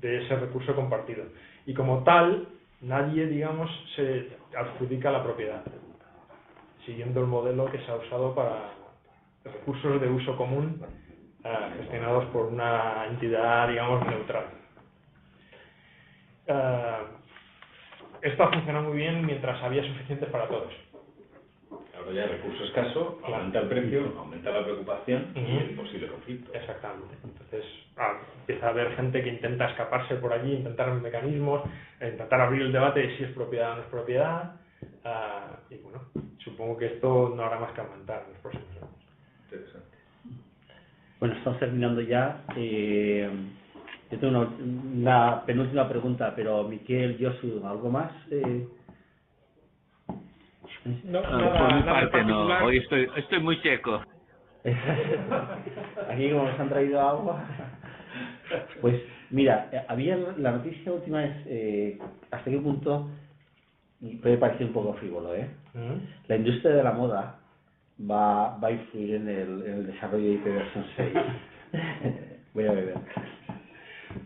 de ese recurso compartido. Y como tal, nadie, digamos, se adjudica la propiedad, siguiendo el modelo que se ha usado para recursos de uso común gestionados por una entidad, digamos, neutral. Esto ha funcionado muy bien mientras había suficiente para todos. Ahora ya el recurso escaso, aumenta el precio, aumenta la preocupación y el posible conflicto. Exactamente. Entonces empieza a haber gente que intenta escaparse por allí, intentar mecanismos, intentar abrir el debate de si es propiedad o no es propiedad. Y bueno, supongo que esto no hará más que aumentar en los próximos años. Interesante. Bueno, estamos terminando ya. Yo tengo una penúltima pregunta, pero Miquel, Josu, ¿algo más? No, por mi parte no, particular. hoy estoy muy seco. Aquí como nos han traído agua. Pues mira, había la noticia última es hasta qué punto puede parecer un poco frívolo, la industria de la moda va a influir en el desarrollo de IP versión 6. Voy a beber.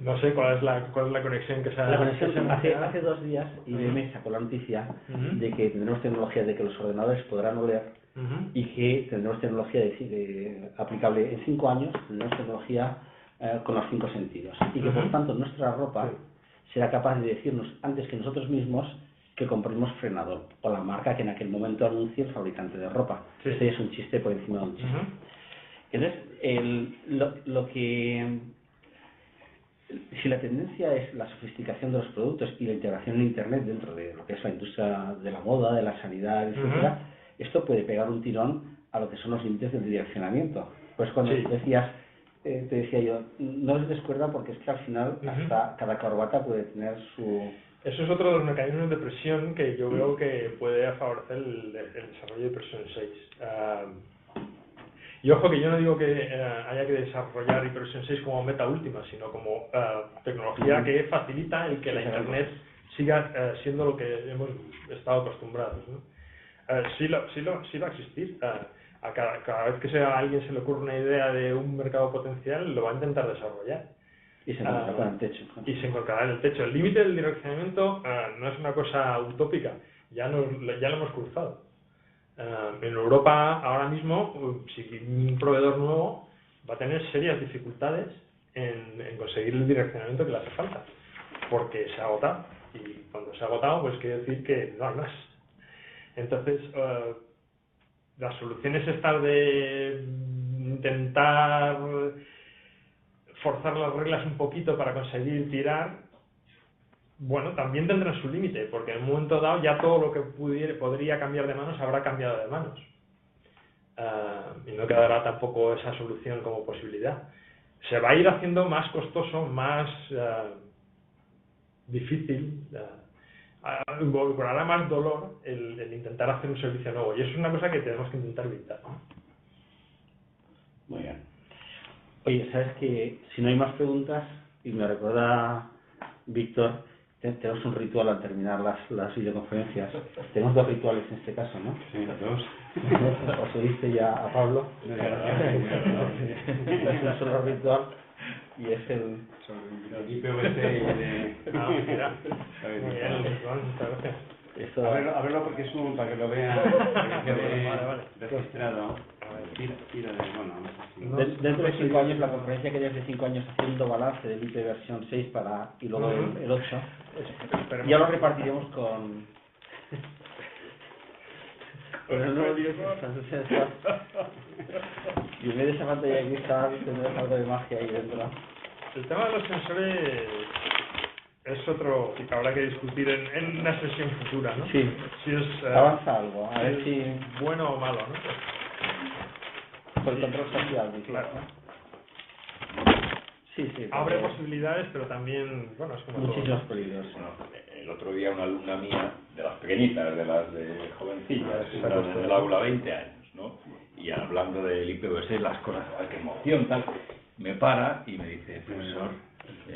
No sé cuál es la conexión que se ha... La conexión, hace 2 días IBM sacó la noticia de que tendremos tecnología de que los ordenadores podrán oler y que tendremos tecnología aplicable en 5 años, tendremos tecnología con los 5 sentidos y que por tanto nuestra ropa será capaz de decirnos antes que nosotros mismos que compremos frenador o la marca que en aquel momento anuncie el fabricante de ropa. Sí. Este es un chiste por encima de un chiste. Entonces, lo que... Si la tendencia es la sofisticación de los productos y la integración en Internet dentro de lo que es la industria de la moda, de la sanidad, etcétera, esto puede pegar un tirón a lo que son los límites del direccionamiento. Pues cuando decías, te decía yo, no les descuerda porque es que al final hasta cada corbata puede tener su... Eso es otro de los mecanismos de presión que yo veo que puede favorecer el desarrollo de presión 6. Y ojo que yo no digo que haya que desarrollar HyperVision 6 como meta última, sino como tecnología que facilita el que la Internet siga siendo lo que hemos estado acostumbrados, ¿no? Sí va a existir. Cada vez que a alguien se le ocurre una idea de un mercado potencial, lo va a intentar desarrollar. Y se encontrará en el techo. Y se encontrará en el techo. El límite del direccionamiento no es una cosa utópica, ya lo hemos cruzado. En Europa ahora mismo, si un proveedor nuevo va a tener serias dificultades en conseguir el direccionamiento que le hace falta, porque se ha agotado, y cuando se ha agotado pues quiere decir que no hay más. Entonces la solución es esta de intentar forzar las reglas un poquito para conseguir tirar. Bueno, también tendrá su límite, porque en un momento dado ya todo lo que podría cambiar de manos habrá cambiado de manos. Y no quedará tampoco esa solución como posibilidad. Se va a ir haciendo más costoso, más difícil, involucrará más dolor el intentar hacer un servicio nuevo. Y eso es una cosa que tenemos que intentar evitar, ¿no? Muy bien. Oye, ¿sabes que si no hay más preguntas, y me recuerda Víctor, tenemos un ritual al terminar las videoconferencias? Tenemos 2 rituales en este caso, ¿no? Sí, 2. ¿Os oíste ya a Pablo? Es un solo ritual y es el... IPv6 de... Mira. Muy bien, muchas gracias. Esto... A verlo porque es para que lo vean, para que quede Vale. registrado. Tira de... Bueno, no sé si... Dentro de 5 años, la conferencia que desde 5 años haciendo balance del IP versión 6 y luego el 8, ya lo repartiremos con el nuevo director. Y en vez de esa pantalla de cristal tendrás algo de magia ahí dentro. El tema de los sensores es otro que habrá que discutir en una sesión futura, ¿no? Sí. Si es, Avanza algo, a ver si... bueno o malo, ¿no? Por el control social, claro. Sí. Abre posibilidades, pero también, bueno, es como muchísimos todo. peligros. Bueno, el otro día una alumna mía, de las pequeñitas, de las de jovencillas, en el aula 20 años, ¿no? Y hablando del IPv6, las cosas, qué emoción, tal, me para y me dice, profesor,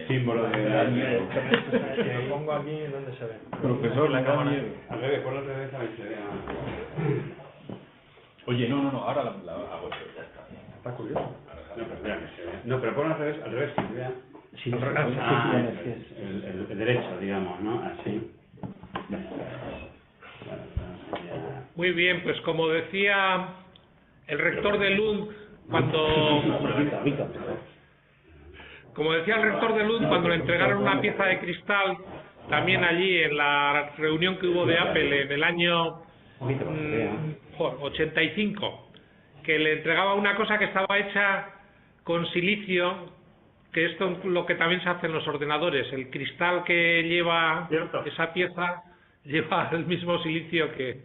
Símbolo de daño. Lo pongo aquí, ¿dónde se ve? Profesor, la cámara. Al revés, por la otra vez a ver si se vea. Oye, no, ahora la hago yo, ya está. Está curioso. No, pero espera, que se vea. No, pero ponlo al revés, que se vea. Sí, Al revés. El derecho, digamos, ¿no? Así. Muy bien, pues como decía el rector de Lund como decía el rector de Lund cuando le entregaron una pieza de cristal, también allí en la reunión que hubo de Apple en el año 85, que le entregaba una cosa que estaba hecha con silicio, que esto es lo que también se hace en los ordenadores. El cristal que lleva Cierto. esa pieza lleva el mismo silicio que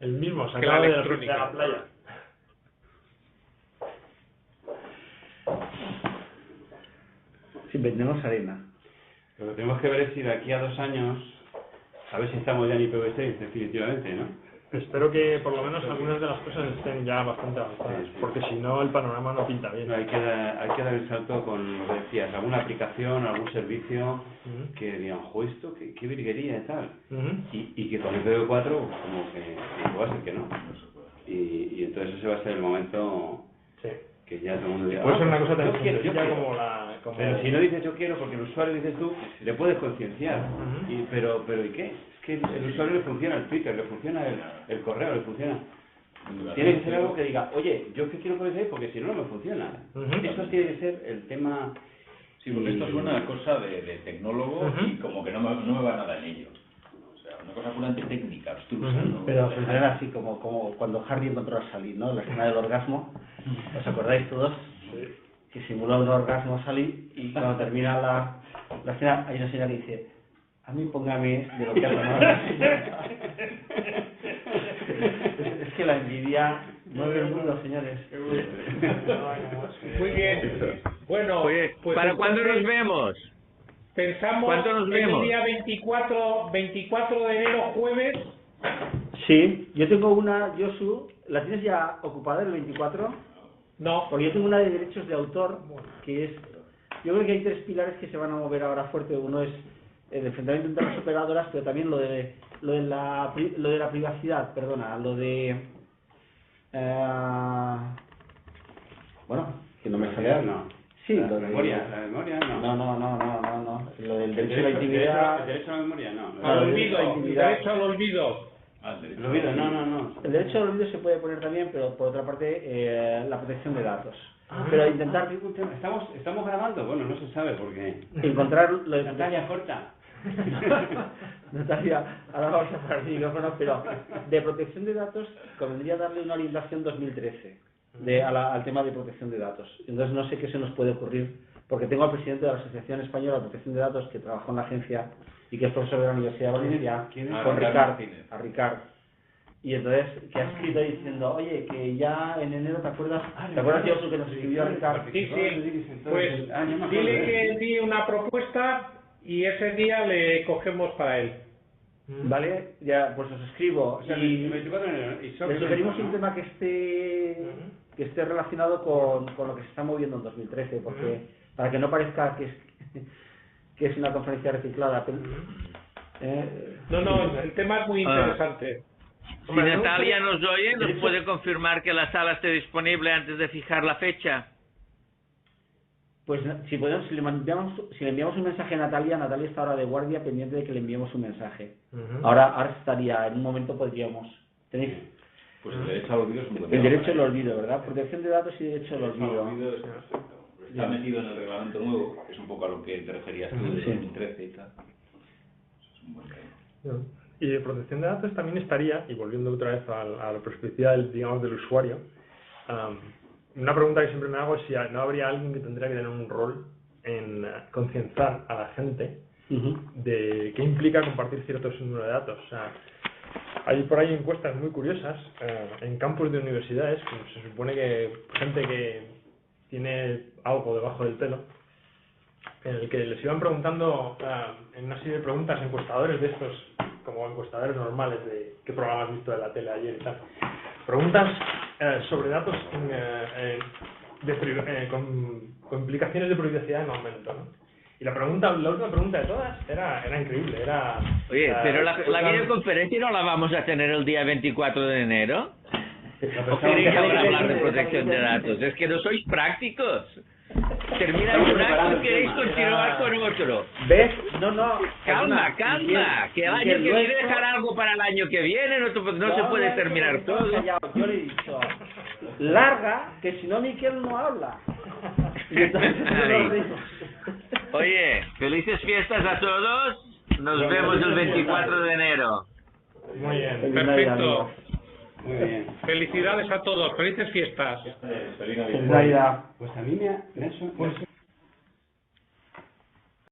El mismo, que la sacado de electrónica. la playa. Sí, vendemos arena. Lo que tenemos que ver es si de aquí a 2 años, a ver si estamos ya en IPv6 definitivamente, ¿no? Espero que por lo menos algunas de las cosas estén ya bastante avanzadas, Sí, sí. porque si no el panorama no pinta bien. Hay que dar el salto con lo que decías, alguna aplicación, algún servicio Ujú. que digan, jo, esto, qué virguería y tal. Ujú. Y que con IPv4 como que va a ser que no. Y entonces ese va a ser el momento Sí. que ya todo el mundo diga, Puede ser una pues cosa tan yo quiero. sencilla como la... Como... Pero si no dices yo quiero, porque el usuario dices tú, le puedes concienciar. Ujú. Pero ¿y qué? Es que el usuario le funciona el Twitter, le funciona el correo, le funciona. Tiene que ser algo que diga, oye, yo que quiero PVC porque si no, no me funciona. Ujú. Eso tiene que ser el tema. Sí, porque esto suena a cosa de tecnólogo Ujú. y como que no me va nada en ello. O sea, una cosa puramente técnica, abstrusa, Ujú. ¿no? Pero funciona así como cuando Harry encontró a Sally, ¿no? La escena del orgasmo. ¿Os acordáis todos? Sí. Que simula un orgasmo Sally y cuando termina la escena hay una señora que dice: a mí póngame de lo que ha tomado la señora. Es que la envidia mueve el mundo, señores. Muy bien. Bueno, Oye, pues ¿para cuándo entonces nos vemos? pensamos ¿Cuándo nos en vemos? el día 24 de enero, jueves. Sí, yo tengo una, Josu, ¿la tienes ya ocupada el 24? No, Porque yo tengo una de derechos de autor, que es... Yo creo que hay 3 pilares que se van a mover ahora fuerte. Uno es el enfrentamiento entre las operadoras, pero también lo de la privacidad, perdona, lo de... bueno, que no me sale... No. Sí, La lo de... memoria, no. No. Lo del El derecho a la intimidad... El derecho a la memoria, no. al el olvido, derecho a la intimidad. derecho al olvido. El olvido, no. El derecho al olvido se puede poner también, pero por otra parte la protección de datos. Pero intentar ¿Estamos grabando? Bueno, no se sabe porque... encontrar lo de Natalia, corta. Natalia, ahora vamos a parar el micrófono, pero de protección de datos convendría darle una orientación 2013 al tema de protección de datos. Entonces no sé qué se nos puede ocurrir, porque tengo al presidente de la Asociación Española de Protección de Datos que trabajó en la agencia y que es profesor de la Universidad de Valencia, ¿Quién es? con Ricard Ricard, Martínez. a Ricard. Y entonces, que ha escrito diciendo, oye, que ya en enero, ¿te acuerdas? ¿Te acuerdas, Josu, que nos escribió Ricard? Sí, pues dile que envíe una propuesta y ese día le cogemos para él. ¿Vale? Ya, pues os escribo. O sea, Y el 24 de enero. le sugerimos un ¿no? tema que esté relacionado con lo que se está moviendo en 2013, porque para que no parezca que es una conferencia reciclada. No, el tema es muy interesante. Si Natalia nos oye, ¿nos puede confirmar que la sala esté disponible antes de fijar la fecha? Pues si le enviamos un mensaje a Natalia está ahora de guardia pendiente de que le enviemos un mensaje. Ahora estaría, en un momento podríamos. ¿Tenéis? Pues el derecho al olvido es un buen El tema. derecho al olvido, ¿verdad? Protección de datos y derecho al El derecho al olvido. olvido es perfecto. Está metido en el reglamento nuevo, que es un poco a lo que te referías tú de Sí. 2013 y tal. Es un buen tema. Y de protección de datos también estaría, y volviendo otra vez a la perspectiva del usuario, una pregunta que siempre me hago es si no habría alguien que tendría que tener un rol en concienciar a la gente de qué implica compartir ciertos números de datos. O sea, hay por ahí encuestas muy curiosas en campus de universidades, que se supone que gente que tiene algo debajo del pelo, en el que les iban preguntando en una serie de preguntas encuestadores de estos, como encuestadores normales de qué programa has visto de la tele ayer y tal, preguntas sobre datos con implicaciones de privacidad en aumento, ¿no? Y la última pregunta de todas era increíble, era... Oye, pero la videoconferencia no la vamos a tener el día 24 de enero. ¿O queréis ahora hablar de protección de datos? Es que no sois prácticos. Termina un acto y queréis continuar con otro. ¿Ves? No. Calma. Que el año que viene dejar algo para el año que viene, no se puede terminar todo. Yo le he dicho, larga, que si no Miquel no habla. Y entonces, Oye, felices fiestas a todos. Nos vemos el 24 de enero. Muy bien. Perfecto. Muy bien. Felicidades a todos. Felices fiestas. Feliz Navidad. Feliz Navidad. Pues a mí me ha... Nelson,